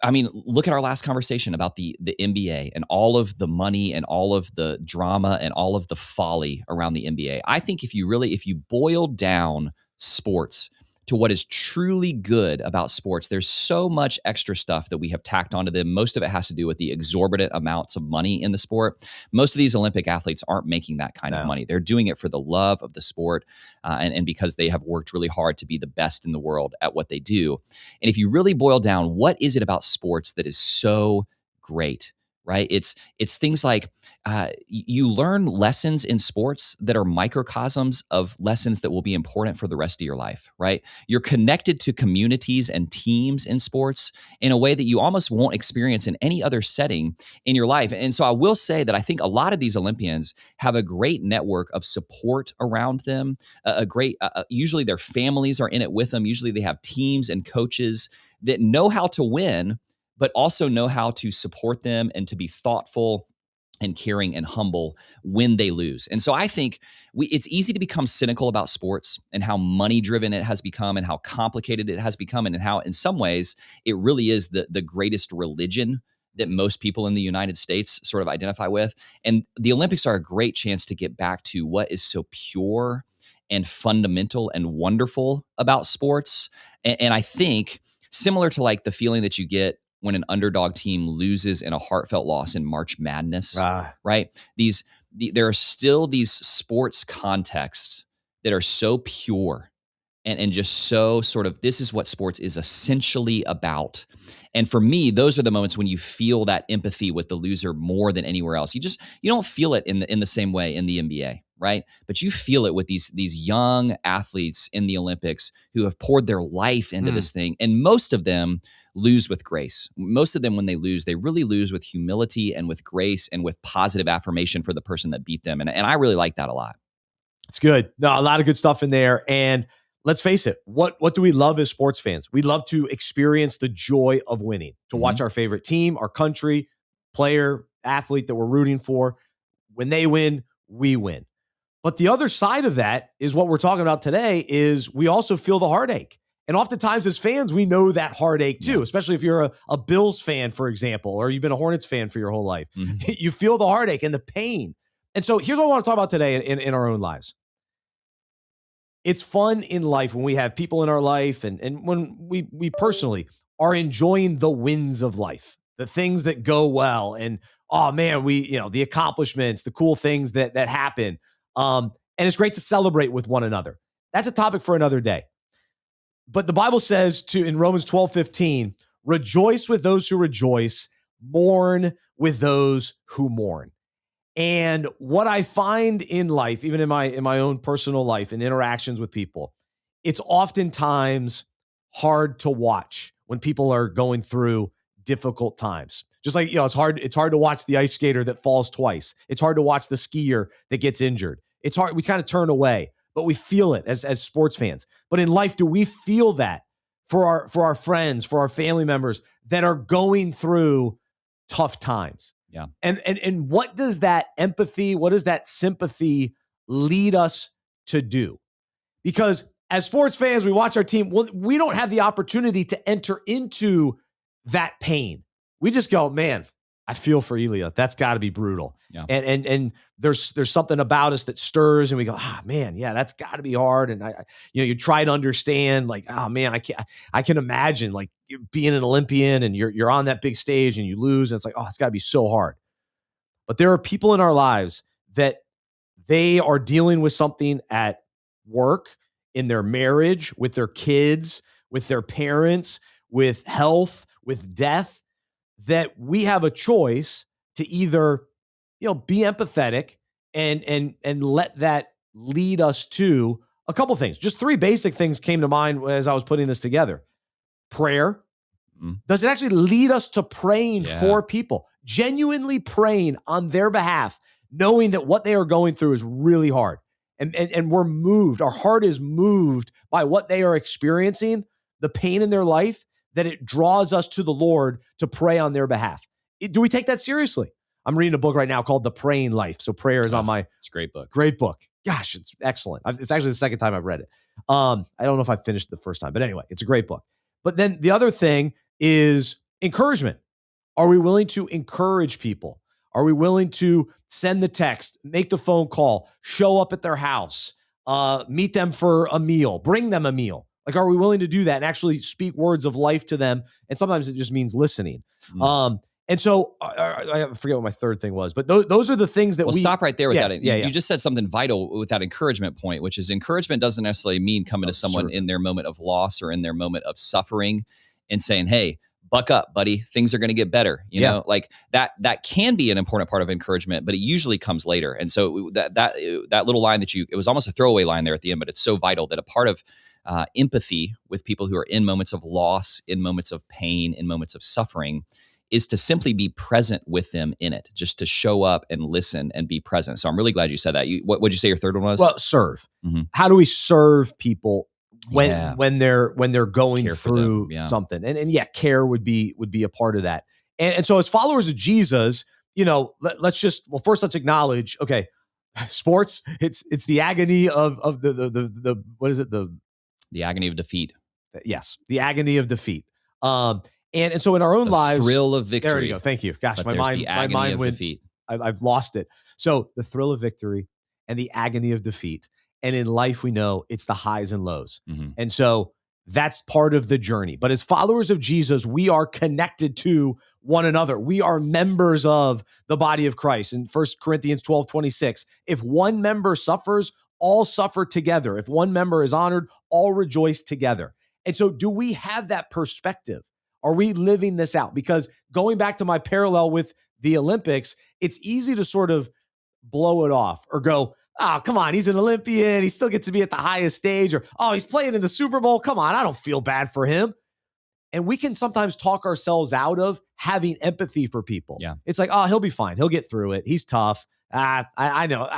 look at our last conversation about the NBA and all of the money and all of the drama and all of the folly around the NBA. I think if you boil down sports to what is truly good about sports, there's so much extra stuff that we have tacked onto them. Most of it has to do with the exorbitant amounts of money in the sport. Most of these Olympic athletes aren't making that kind of money. They're doing it for the love of the sport and because they have worked really hard to be the best in the world at what they do. And if you really boil down, what is it about sports that is so great? Right? It's things like you learn lessons in sports that are microcosms of lessons that will be important for the rest of your life, right? You're connected to communities and teams in sports in a way that you almost won't experience in any other setting in your life. And so I will say that I think a lot of these Olympians have a great network of support around them, usually their families are in it with them. Usually they have teams and coaches that know how to win, but also know how to support them and to be thoughtful and caring and humble when they lose. And so I think it's easy to become cynical about sports and how money-driven it has become and how complicated it has become and how in some ways it really is the greatest religion that most people in the United States sort of identify with. And the Olympics are a great chance to get back to what is so pure and fundamental and wonderful about sports. And I think similar to like the feeling that you get when an underdog team loses in a heartfelt loss in March Madness, right? There are still these sports contexts that are so pure and just so sort of, this is what sports is essentially about. And for me, those are the moments when you feel that empathy with the loser more than anywhere else. You don't feel it in the same way in the NBA, right? But you feel it with these young athletes in the Olympics who have poured their life into this thing, and most of them lose with grace. Most of them, when they lose, they really lose with humility and with grace and with positive affirmation for the person that beat them. And I really like that a lot. It's good. No, a lot of good stuff in there. And let's face it, what do we love as sports fans? We love to experience the joy of winning, to watch our favorite team, our country, player, athlete that we're rooting for. When they win, we win. But the other side of that is what we're talking about today is we also feel the heartache. And oftentimes as fans, we know that heartache too, especially if you're a Bills fan, for example, or you've been a Hornets fan for your whole life. You feel the heartache and the pain. And so here's what I want to talk about today in our own lives. It's fun in life when we have people in our life and when we personally are enjoying the wins of life, the things that go well. And, oh man, the accomplishments, the cool things that happen. And it's great to celebrate with one another. That's a topic for another day. But the Bible says in Romans 12:15, rejoice with those who rejoice, mourn with those who mourn. And what I find in life, even in my own personal life and interactions with people, it's oftentimes hard to watch when people are going through difficult times. Just like, it's hard to watch the ice skater that falls twice. It's hard to watch the skier that gets injured. It's hard. We kind of turn away, but we feel it as sports fans. But in life, do we feel that for our friends, for our family members that are going through tough times? Yeah. And what does that empathy, what does that sympathy lead us to do? Because as sports fans, we watch our team. Well, we don't have the opportunity to enter into that pain. We just go, man, I feel for Elia. That's got to be brutal. Yeah. And there's something about us that stirs, and we go, man, yeah, that's got to be hard. And you try to understand, like, man, I can imagine like being an Olympian and you're on that big stage and you lose, and it's like, it's got to be so hard. But there are people in our lives that they are dealing with something at work, in their marriage, with their kids, with their parents, with health, with death, that we have a choice to either, be empathetic and let that lead us to a couple things. Just three basic things came to mind as I was putting this together. Prayer. Does it actually lead us to praying for people, genuinely praying on their behalf, knowing that what they are going through is really hard? And we're moved. Our heart is moved by what they are experiencing, the pain in their life, that it draws us to the Lord to pray on their behalf. Do we take that seriously? I'm reading a book right now called The Praying Life. So prayer is on my... It's a great book. Great book. Gosh, it's excellent. It's actually the second time I've read it. I don't know if I finished it the first time, but anyway, it's a great book. But then the other thing is encouragement. Are we willing to encourage people? Are we willing to send the text, make the phone call, show up at their house, meet them for a meal, bring them a meal? Like, are we willing to do that and actually speak words of life to them? And sometimes it just means listening. And so I forget what my third thing was, but those are the things that we stop right there with that. Yeah. You just said something vital with that encouragement point, which is encouragement doesn't necessarily mean coming to someone in their moment of loss or in their moment of suffering and saying, hey, buck up, buddy. Things are going to get better. You know, like that can be an important part of encouragement, but it usually comes later. And so that little line it was almost a throwaway line there at the end, but it's so vital that a part of empathy with people who are in moments of loss, in moments of pain, in moments of suffering, is to simply be present with them in it, just to show up and listen and be present. So I'm really glad you said that. What would you say your third one was? Well, serve. How do we serve people when they're going Care through something? And care would be a part of that. And so as followers of Jesus, let's acknowledge, okay, sports, it's the agony of the what is it? The agony of defeat. Yes, the agony of defeat. And so in our own lives, thrill of victory. There you go. Thank you. Gosh, my mind went. Defeat. I've lost it. So the thrill of victory and the agony of defeat. And in life, we know it's the highs and lows. And so that's part of the journey. But as followers of Jesus, we are connected to one another. We are members of the body of Christ. In 1 Corinthians 12:26, if one member suffers, all suffer together. If one member is honored, all rejoice together. And so do we have that perspective? Are we living this out? Because going back to my parallel with the Olympics, it's easy to sort of blow it off or go, oh, come on, he's an Olympian. He still gets to be at the highest stage. Or, oh, he's playing in the Super Bowl. Come on, I don't feel bad for him. And we can sometimes talk ourselves out of having empathy for people. Yeah. It's like, oh, he'll be fine. He'll get through it. He's tough. I know.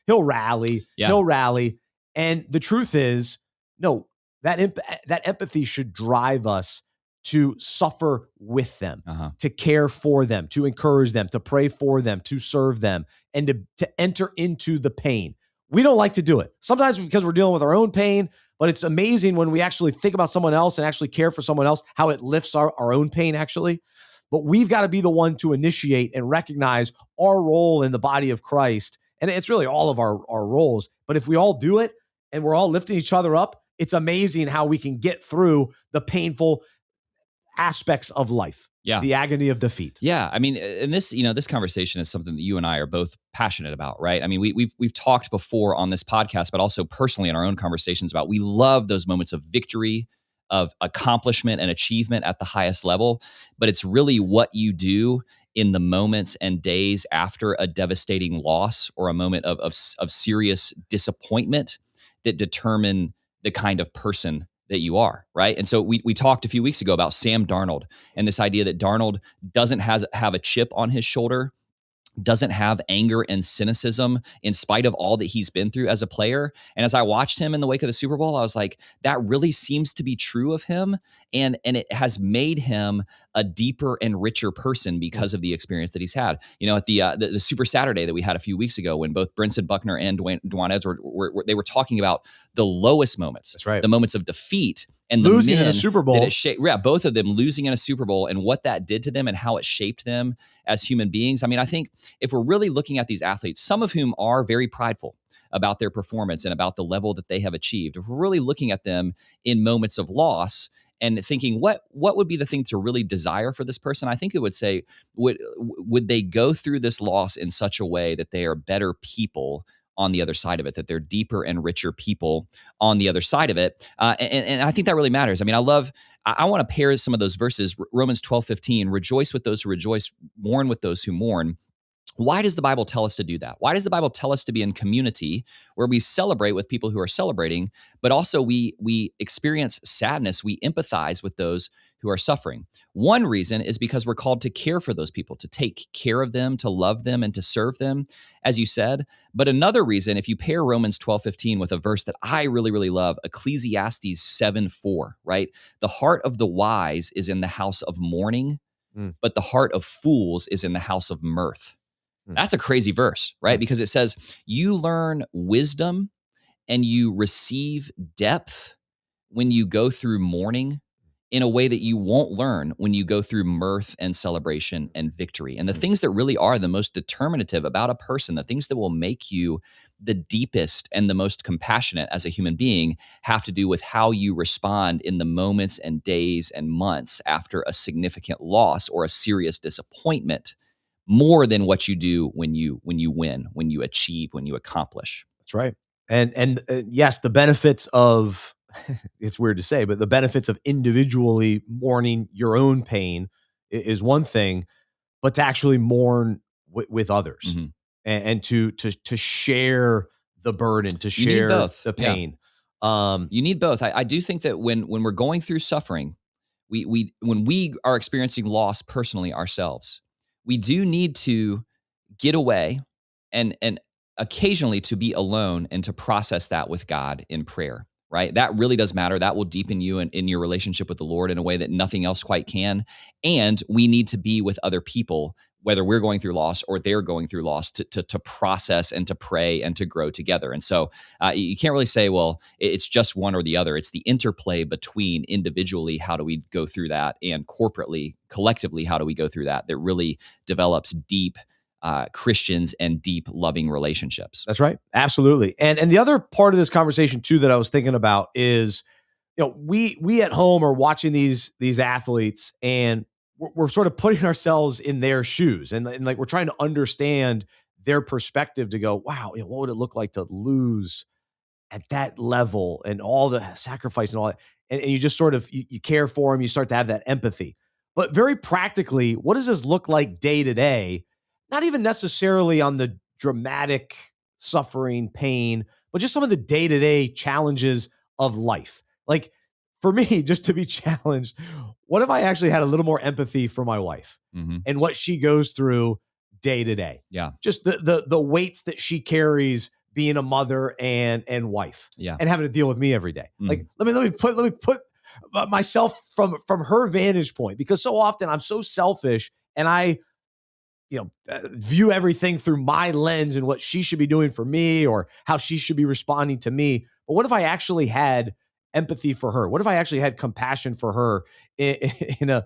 He'll rally. Yeah. He'll rally. And the truth is, no, that empathy should drive us to suffer with them, to care for them, to encourage them, to pray for them, to serve them, and to enter into the pain. We don't like to do it. Sometimes because we're dealing with our own pain, but it's amazing when we actually think about someone else and actually care for someone else, how it lifts our own pain actually. But we've got to be the one to initiate and recognize our role in the body of Christ. And it's really all of our roles. But if we all do it and we're all lifting each other up, it's amazing how we can get through the painful aspects of life. Yeah. The agony of defeat. Yeah. I mean, and this, this conversation is something that you and I are both passionate about, right? I mean, we've talked before on this podcast, but also personally in our own conversations about, we love those moments of victory, of accomplishment and achievement at the highest level, but it's really what you do in the moments and days after a devastating loss or a moment of serious disappointment that determine the kind of person that you are, right? And so we talked a few weeks ago about Sam Darnold and this idea that Darnold doesn't have a chip on his shoulder, doesn't have anger and cynicism in spite of all that he's been through as a player. And as I watched him in the wake of the Super Bowl, I was like, that really seems to be true of him. And it has made him a deeper and richer person because of the experience that he's had. At the Super Saturday that we had a few weeks ago, when both Brinson Buckner and Dwan Edwards they were talking about the lowest moments, that's right, the moments of defeat and losing the men in a Super Bowl. Both of them losing in a Super Bowl and what that did to them and how it shaped them as human beings. I mean, I think if we're really looking at these athletes, some of whom are very prideful about their performance and about the level that they have achieved, if we're really looking at them in moments of loss and thinking what would be the thing to really desire for this person, I think it would say, would they go through this loss in such a way that they are better people on the other side of it, that they're deeper and richer people on the other side of it. And I think that really matters. I mean, I want to pair some of those verses. Romans 12:15, rejoice with those who rejoice, mourn with those who mourn. Why does the Bible tell us to do that? Why does the Bible tell us to be in community where we celebrate with people who are celebrating, but also we experience sadness, we empathize with those who are suffering? One reason is because we're called to care for those people, to take care of them, to love them, and to serve them, as you said. But another reason, if you pair Romans 12:15 with a verse that I really, really love, Ecclesiastes 7:4, right? The heart of the wise is in the house of mourning, but the heart of fools is in the house of mirth. That's a crazy verse, right? Because it says you learn wisdom and you receive depth when you go through mourning in a way that you won't learn when you go through mirth and celebration and victory. And the things that really are the most determinative about a person, the things that will make you the deepest and the most compassionate as a human being, have to do with how you respond in the moments and days and months after a significant loss or a serious disappointment, more than what you do when you win, when you achieve, when you accomplish. That's right. And yes, the benefits of it's weird to say, but the benefits of individually mourning your own pain is one thing, but to actually mourn with others and to share the burden, to share the pain. Yeah. You need both. I do think that when we're going through suffering, when we are experiencing loss personally ourselves, we do need to get away and occasionally to be alone and to process that with God in prayer, right? That really does matter. That will deepen you in your relationship with the Lord in a way that nothing else quite can. And we need to be with other people, whether we're going through loss or they're going through loss, to process and to pray and to grow together. And so you can't really say, well, it's just one or the other. It's the interplay between individually, how do we go through that, and corporately, collectively, how do we go through that really develops deep Christians and deep loving relationships. That's right. Absolutely. And the other part of this conversation too, that I was thinking about is, we at home are watching these athletes and we're sort of putting ourselves in their shoes and like we're trying to understand their perspective to go, wow, what would it look like to lose at that level and all the sacrifice and all that. And you just sort of, you care for them. You start to have that empathy. But very practically, what does this look like day to day? Not even necessarily on the dramatic suffering, pain, but just some of the day to day challenges of life. Like for me, just to be challenged, what if I actually had a little more empathy for my wife Mm-hmm. and what she goes through day to day? Yeah. Just the weights that she carries being a mother and wife, Yeah. and having to deal with me every day. Mm. Like let me put myself from her vantage point, because so often I'm so selfish and I view everything through my lens and what she should be doing for me or how she should be responding to me. But what if I actually had empathy for her? What if I actually had compassion for her in a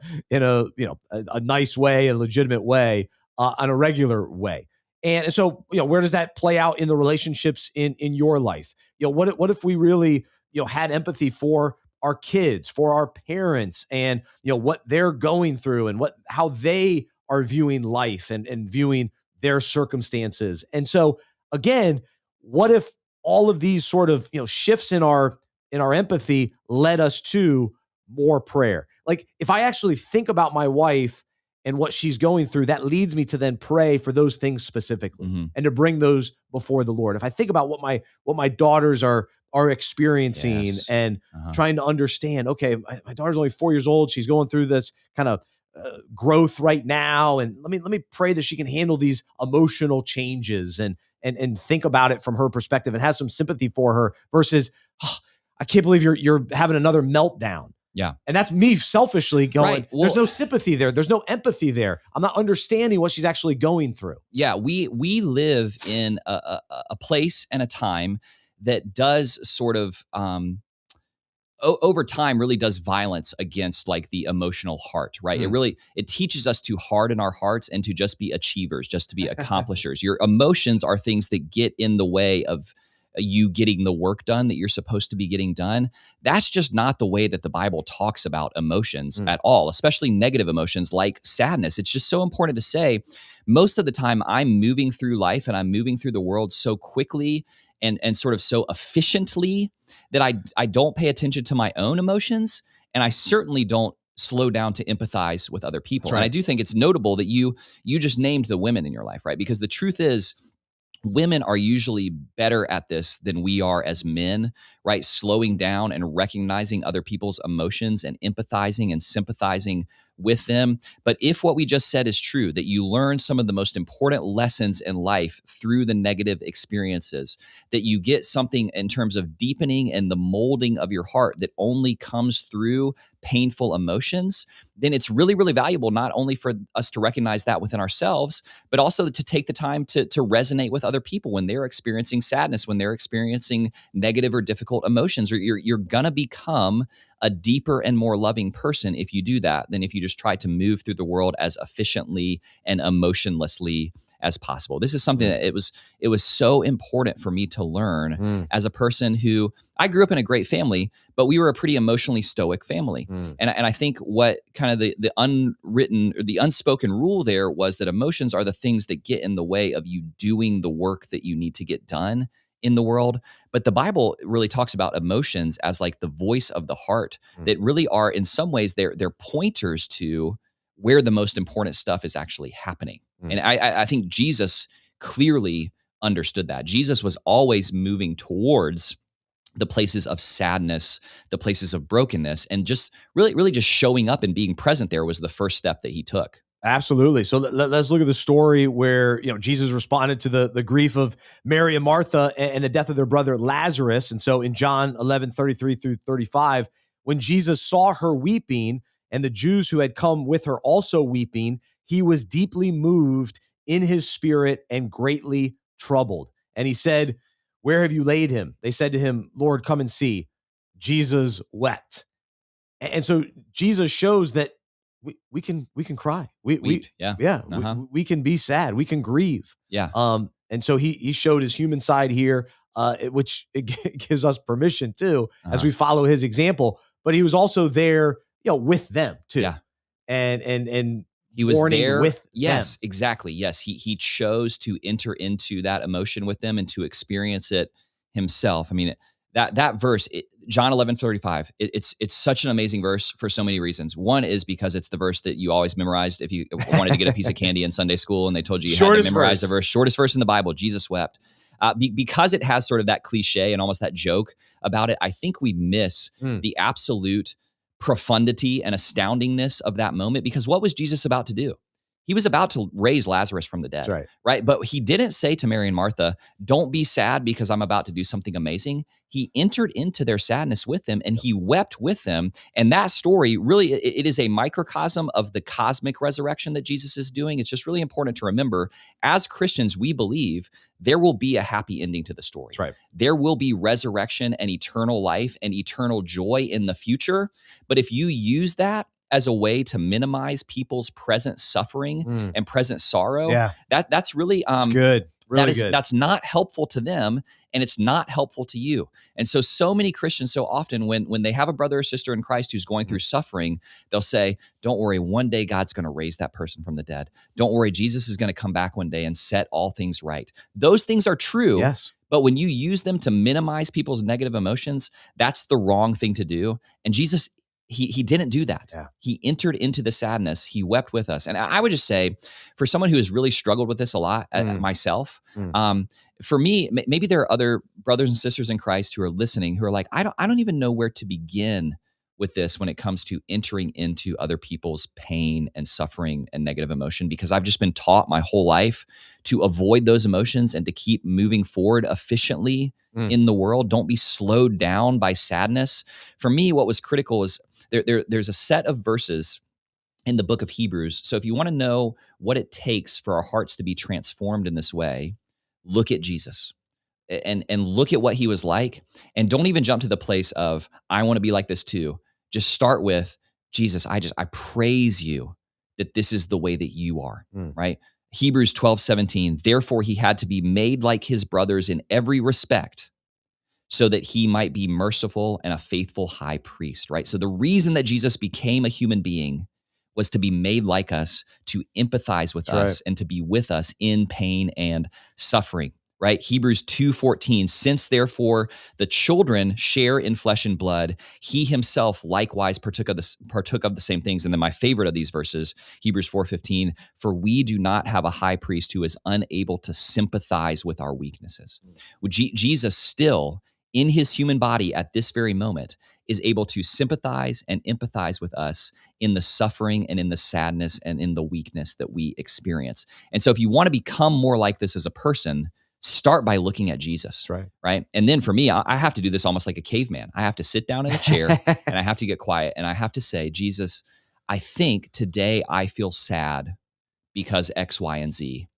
nice way, a legitimate way, on a regular way? And so, where does that play out in the relationships in your life? What if we really had empathy for our kids, for our parents, and what they're going through and how they are viewing life and viewing their circumstances. And so again, what if all of these sort of shifts in our empathy led us to more prayer? Like if I actually think about my wife and what she's going through, that leads me to then pray for those things specifically, Mm-hmm. and to bring those before the Lord. If I think about what my daughters are experiencing, Yes. and trying to understand, okay, my daughter's only 4 years old. She's going through this kind of growth right now, and let me pray that she can handle these emotional changes, and think about it from her perspective and have some sympathy for her, versus, oh, I can't believe you're having another meltdown. Yeah. And that's me selfishly going, Right. Well, there's no sympathy there. There's no empathy there. I'm not understanding what she's actually going through. Yeah, we live in a place and a time that does sort of over time really does violence against like the emotional heart, right? It teaches us to harden our hearts and to just be achievers, just to be accomplishers. Your emotions are things that get in the way of you getting the work done that you're supposed to be getting done. That's just not the way that the Bible talks about emotions at all, especially negative emotions like sadness. It's just so important to say, most of the time I'm moving through life and I'm moving through the world so quickly and sort of so efficiently that I don't pay attention to my own emotions, and I certainly don't slow down to empathize with other people. That's right. And I do think it's notable that you just named the women in your life, right? Because the truth is, women are usually better at this than we are as men, right? Slowing down and recognizing other people's emotions and empathizing and sympathizing with them. But if what we just said is true, that you learn some of the most important lessons in life through the negative experiences, that you get something in terms of deepening and the molding of your heart that only comes through painful emotions, then it's really, really valuable, not only for us to recognize that within ourselves, but also to take the time to resonate with other people when they're experiencing sadness, when they're experiencing negative or difficult emotions. Or you're going to become a deeper and more loving person if you do that than if you just try to move through the world as efficiently and emotionlessly as possible. This is something that it was so important for me to learn as a person who, I grew up in a great family, but we were a pretty emotionally stoic family. And I think what kind of the unwritten or the unspoken rule there was that emotions are the things that get in the way of you doing the work that you need to get done in the world. But the Bible really talks about emotions as like the voice of the heart that really are, in some ways, they're pointers to where the most important stuff is actually happening. And I think Jesus clearly understood that. Jesus was always moving towards the places of sadness, the places of brokenness, and just really just showing up and being present there was the first step that he took. Absolutely. So let's look at the story where Jesus responded to the grief of Mary and Martha and the death of their brother Lazarus. And so in John 11:33 through 35, when Jesus saw her weeping and the Jews who had come with her also weeping, he was deeply moved in his spirit and greatly troubled. And he said, "Where have you laid him?" They said to him, "Lord, come and see." Jesus wept. And so Jesus shows that we can cry. Weep, yeah. We can be sad. We can grieve. Yeah. And so he showed his human side here, which it gives us permission too, as we follow his example. But he was also there, with them too. Yeah. And he was mourning there with yes, them. exactly. Yes. He chose to enter into that emotion with them and to experience it himself. I mean, That verse, John 11:35, it's such an amazing verse for so many reasons. One is because it's the verse that you always memorized if you wanted to get a piece of candy in Sunday school and they told you had to memorize the verse. Shortest verse in the Bible, Jesus wept. Because it has sort of that cliche and almost that joke about it, I think we miss the absolute profundity and astoundingness of that moment, because what was Jesus about to do? He was about to raise Lazarus from the dead, That's right? But he didn't say to Mary and Martha, don't be sad because I'm about to do something amazing. He entered into their sadness with them and he wept with them. And that story really, it is a microcosm of the cosmic resurrection that Jesus is doing. It's just really important to remember, as Christians, we believe there will be a happy ending to the story. That's right. There will be resurrection and eternal life and eternal joy in the future. But if you use that as a way to minimize people's present suffering and present sorrow, that's really it's good. Really good. That's not helpful to them, and it's not helpful to you. And so many Christians, so often when they have a brother or sister in Christ who's going through suffering, they'll say, don't worry, one day God's going to raise that person from the dead. Don't worry, Jesus is going to come back one day and set all things right. Those things are true. Yes. But when you use them to minimize people's negative emotions, that's the wrong thing to do. And Jesus, he didn't do that. Yeah. He entered into the sadness. He wept with us. And I would just say, for someone who has really struggled with this a lot, myself, for me, maybe there are other brothers and sisters in Christ who are listening who are like, I don't even know where to begin with this when it comes to entering into other people's pain and suffering and negative emotion, because I've just been taught my whole life to avoid those emotions and to keep moving forward efficiently in the world. Don't be slowed down by sadness. For me, what was critical is there's a set of verses in the book of Hebrews. So if you want to know what it takes for our hearts to be transformed in this way, look at Jesus and look at what he was like. And don't even jump to the place of, I want to be like this too. Just start with, Jesus, I praise you that this is the way that you are, right? Hebrews 12:17, therefore he had to be made like his brothers in every respect, so that he might be merciful and a faithful high priest, right? So the reason that Jesus became a human being was to be made like us, to empathize with us, and to be with us in pain and suffering, right? Hebrews 2:14, since therefore the children share in flesh and blood, he himself likewise partook of the same things. And then my favorite of these verses, Hebrews 4:15, for we do not have a high priest who is unable to sympathize with our weaknesses. Jesus still, in his human body at this very moment, is able to sympathize and empathize with us in the suffering and in the sadness and in the weakness that we experience. And so if you want to become more like this as a person, start by looking at Jesus, right? And then for me, I have to do this almost like a caveman. I have to sit down in a chair and I have to get quiet and I have to say, Jesus, I think today I feel sad because X, Y, and Z.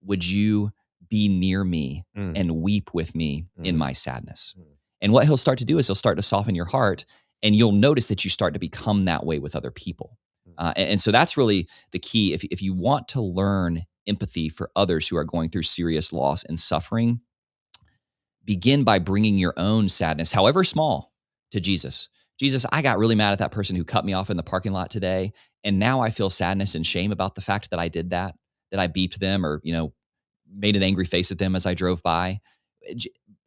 Would you be near me and weep with me in my sadness? And what he'll start to do is he'll start to soften your heart, and you'll notice that you start to become that way with other people. And so that's really the key. If you want to learn empathy for others who are going through serious loss and suffering, begin by bringing your own sadness, however small, to Jesus. Jesus, I got really mad at that person who cut me off in the parking lot today, and now I feel sadness and shame about the fact that I did that I beeped them or, made an angry face at them as I drove by.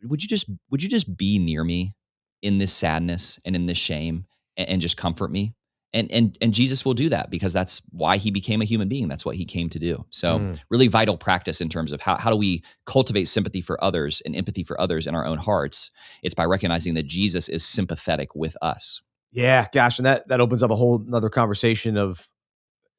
Would you just be near me in this sadness and in this shame and just comfort me? And Jesus will do that because that's why he became a human being. That's what he came to do. So really vital practice in terms of how do we cultivate sympathy for others and empathy for others in our own hearts. It's by recognizing that Jesus is sympathetic with us. Yeah, gosh. And that opens up a whole nother conversation of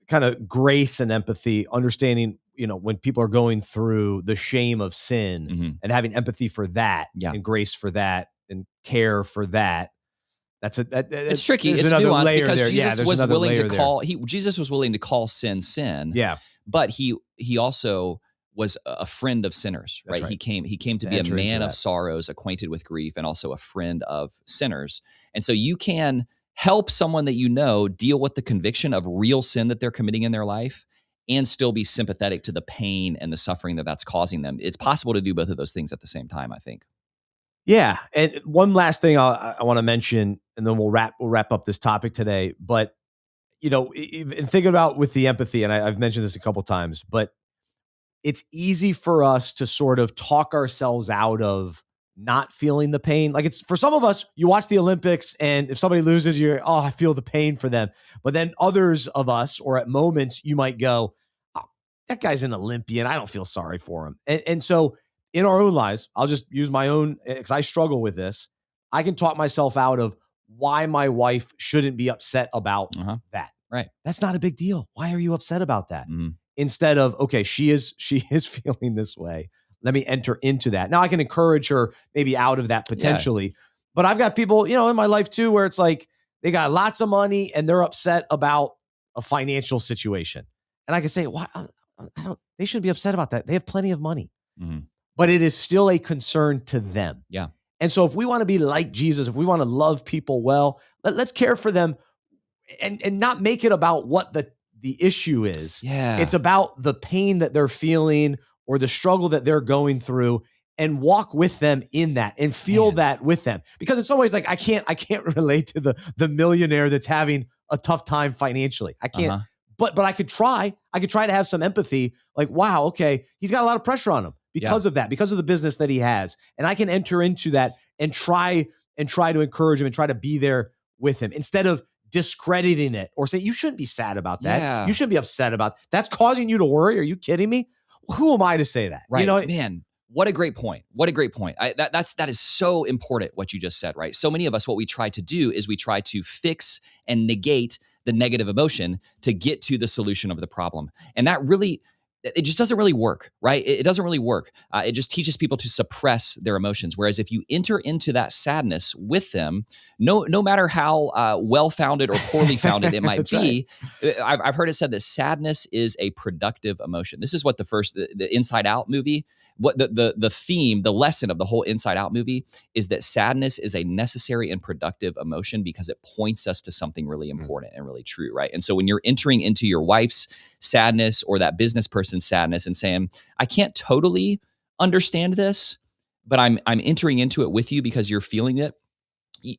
kind of grace and empathy, understanding, when people are going through the shame of sin and having empathy for that and grace for that and care for that. It's tricky. It's nuanced because Jesus was willing to call Jesus was willing to call sin. Yeah. But he also was a friend of sinners, right? He came to be a man of sorrows, acquainted with grief, and also a friend of sinners. And so you can help someone that you know deal with the conviction of real sin that they're committing in their life and still be sympathetic to the pain and the suffering that's causing them. It's possible to do both of those things at the same time, I think. Yeah. And one last thing I want to mention, and then we'll wrap up this topic today. But, in thinking about with the empathy, and I've mentioned this a couple times, but it's easy for us to sort of talk ourselves out of not feeling the pain. Like it's for some of us, you watch the Olympics and if somebody loses, you're, oh, I feel the pain for them. But then others of us, or at moments, you might go, oh, that guy's an Olympian. I don't feel sorry for him. And so in our own lives, I'll just use my own, because I struggle with this. I can talk myself out of why my wife shouldn't be upset about that. Right. That's not a big deal. Why are you upset about that? Mm-hmm. Instead of, okay, she is feeling this way. Let me enter into that. Now I can encourage her maybe out of that potentially. Yeah. But I've got people, in my life too, where it's like they got lots of money and they're upset about a financial situation. And I can say, why? They shouldn't be upset about that. They have plenty of money. Mm-hmm. But it is still a concern to them. Yeah. And so if we want to be like Jesus, if we want to love people well, let's care for them and not make it about what the issue is. Yeah. It's about the pain that they're feeling or the struggle that they're going through, and walk with them in that and feel that with them. Because in some ways, like I can't relate to the millionaire that's having a tough time financially. I can't, but I could try. I could try to have some empathy. Like, wow, okay, he's got a lot of pressure on him because of that, because of the business that he has. And I can enter into that and try to encourage him and try to be there with him instead of discrediting it or say, you shouldn't be sad about that. Yeah. You shouldn't be upset about that. That's causing you to worry. Are you kidding me? Who am I to say that? Right. Man, what a great point. What a great point. That is so important what you just said, right? So many of us, what we try to do is we try to fix and negate the negative emotion to get to the solution of the problem. And that really, it just doesn't really work, right? It doesn't really work. It just teaches people to suppress their emotions. Whereas if you enter into that sadness with them, no matter how well-founded or poorly founded it might be, right. I've heard it said that sadness is a productive emotion. This is what the Inside Out movie, what the theme, the lesson of the whole Inside Out movie is that sadness is a necessary and productive emotion because it points us to something really important and really true, right? And so when you're entering into your wife's sadness or that business person's sadness and saying, I can't totally understand this, but I'm entering into it with you because you're feeling it.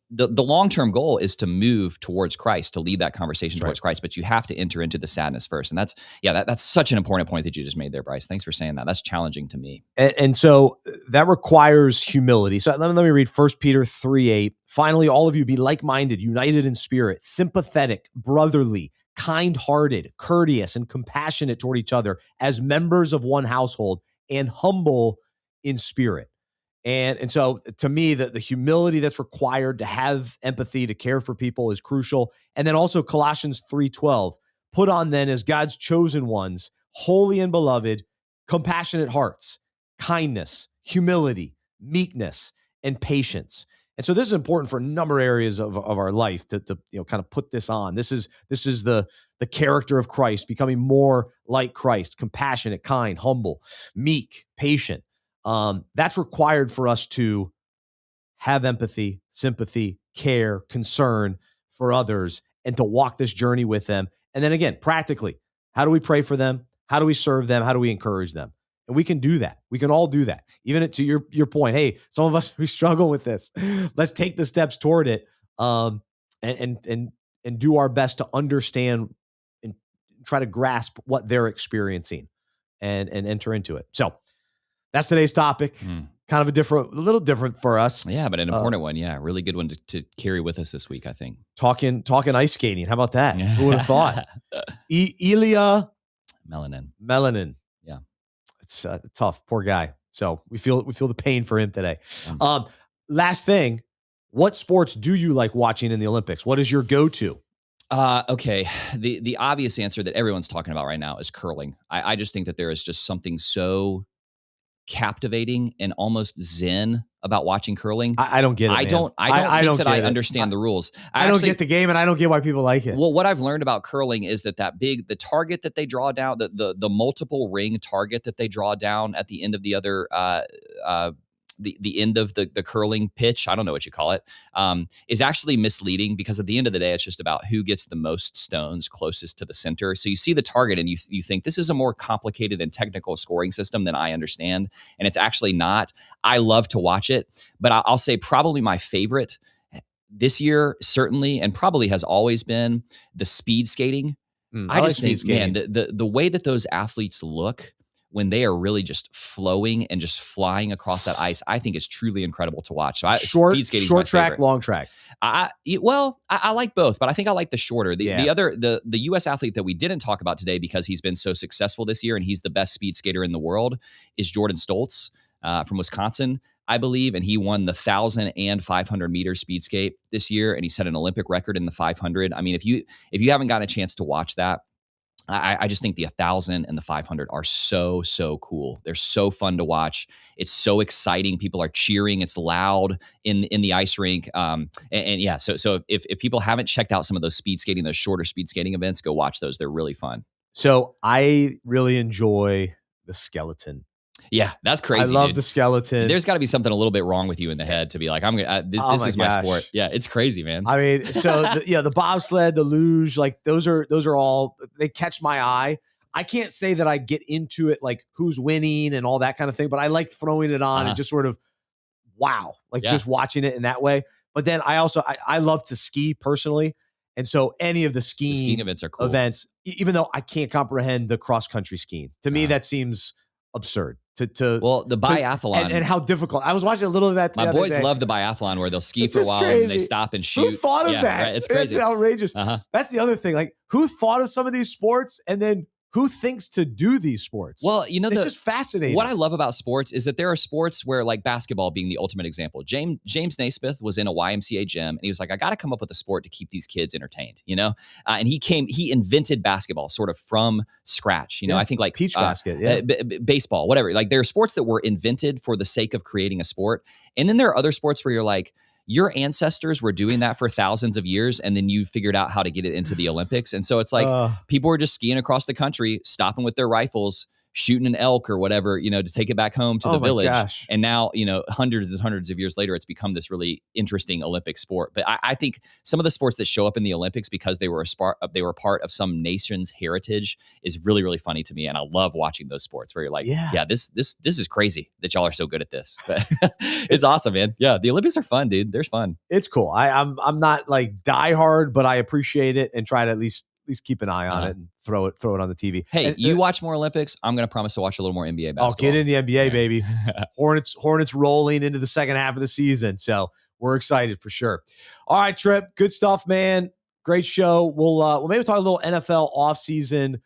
The long-term goal is to move towards Christ, to lead that conversation towards Christ, but you have to enter into the sadness first. And that's such an important point that you just made there, Bryce. Thanks for saying that. That's challenging to me. And so that requires humility. So let me read 1 Peter 3:8. Finally, all of you be like-minded, united in spirit, sympathetic, brotherly, kind-hearted, courteous, and compassionate toward each other as members of one household, and humble in spirit. And so to me, the humility that's required to have empathy, to care for people is crucial. And then also Colossians 3:12, put on then as God's chosen ones, holy and beloved, compassionate hearts, kindness, humility, meekness, and patience. And so this is important for a number of areas of our life to kind of put this on. This is the character of Christ, becoming more like Christ, compassionate, kind, humble, meek, patient. That's required for us to have empathy, sympathy, care, concern for others, and to walk this journey with them. And then again, practically, how do we pray for them? How do we serve them? How do we encourage them? And we can do that. We can all do that. Even to your point, hey, some of us, we struggle with this. Let's take the steps toward it, and do our best to understand and try to grasp what they're experiencing and enter into it. So that's today's topic. Kind of a little different for us. Yeah, but an important one. Yeah, really good one to carry with us this week, I think. Talking ice skating. How about that? Who would have thought? Ilya Melanin. Yeah, it's tough. Poor guy. So we feel the pain for him today. Last thing, what sports do you like watching in the Olympics? What is your go-to? Okay. The obvious answer that everyone's talking about right now is curling. I just think that there is just something so captivating and almost zen about watching curling. I don't get it. I don't think that I understand the rules. I don't get the game, and I don't get why people like it. Well, what I've learned about curling is that the target that they draw down, the multiple ring target that they draw down at the end of the other the end of the curling pitch, I don't know what you call it, is actually misleading, because at the end of the day, it's just about who gets the most stones closest to the center. So you see the target and you think this is a more complicated and technical scoring system than I understand. And it's actually not. I love to watch it, but I'll say probably my favorite this year, certainly, and probably has always been the speed skating. I just think, man, the way that those athletes look when they are really just flowing and just flying across that ice, I think is truly incredible to watch. So speed skating, short track, long track. I like both, but I think I like the shorter. The U.S. athlete that we didn't talk about today because he's been so successful this year and he's the best speed skater in the world is Jordan Stoltz from Wisconsin, I believe, and he won the 1,000 and 500 meter speed skate this year, and he set an Olympic record in the 500. I mean, if you haven't gotten a chance to watch that, I just think the 1,000 and the 500 are so cool. They're so fun to watch. It's so exciting. People are cheering. It's loud in the ice rink. And yeah, so if people haven't checked out some of those speed skating, those shorter speed skating events, go watch those. They're really fun. So I really enjoy the skeleton. Yeah, that's crazy. I love dude. the skeleton. There's got to be something a little bit wrong with you in the head to be like, this is my sport. Yeah, it's crazy, man. I mean, so the bobsled, the luge, like those are all, they catch my eye. I can't say that I get into it like who's winning and all that kind of thing, but I like throwing it on and just sort of just watching it in that way. But then I love to ski personally. And so any of the skiing events are cool. Even though I can't comprehend the cross country skiing, to me that seems absurd. The biathlon and how difficult. I was watching a little of that. My boys love the biathlon where they'll ski for a while and they stop and shoot. Who thought of that? Right? It's crazy. It's outrageous. That's the other thing. Like, who thought of some of these sports, and then who thinks to do these sports? Well, it's just fascinating. What I love about sports is that there are sports where, like basketball being the ultimate example. James Naismith was in a YMCA gym and he was like, I got to come up with a sport to keep these kids entertained, and he invented basketball sort of from scratch. I think like peach basket, baseball, whatever. Like there are sports that were invented for the sake of creating a sport. And then there are other sports where you're like, your ancestors were doing that for thousands of years, and then you figured out how to get it into the Olympics. And so it's like people were just skiing across the country, stopping with their rifles, shooting an elk or whatever, to take it back home to the village. Gosh. And now, hundreds and hundreds of years later, it's become this really interesting Olympic sport. But I think some of the sports that show up in the Olympics because they were part of some nation's heritage is really, really funny to me. And I love watching those sports where you're like, this is crazy that y'all are so good at this. But it's awesome, man. Yeah, the Olympics are fun, dude. They're fun. It's cool. I'm not like diehard, but I appreciate it and try to at least keep an eye on it and throw it on the TV. Hey, you watch more Olympics. I'm going to promise to watch a little more NBA basketball. I'll get in the NBA, baby. Hornets rolling into the second half of the season. So we're excited for sure. All right, Trip. Good stuff, man. Great show. We'll maybe talk a little NFL offseason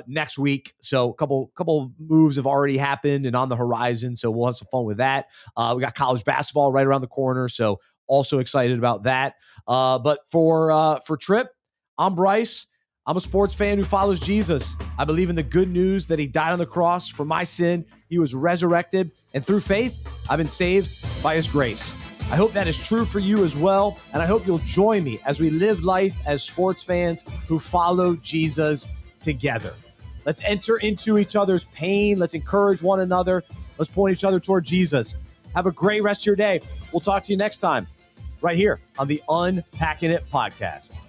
next week. So a couple moves have already happened and on the horizon. So we'll have some fun with that. We got college basketball right around the corner. So also excited about that. But for Trip, I'm Bryce. I'm a sports fan who follows Jesus. I believe in the good news that he died on the cross for my sin. He was resurrected. And through faith, I've been saved by his grace. I hope that is true for you as well. And I hope you'll join me as we live life as sports fans who follow Jesus together. Let's enter into each other's pain. Let's encourage one another. Let's point each other toward Jesus. Have a great rest of your day. We'll talk to you next time right here on the Unpacking It podcast.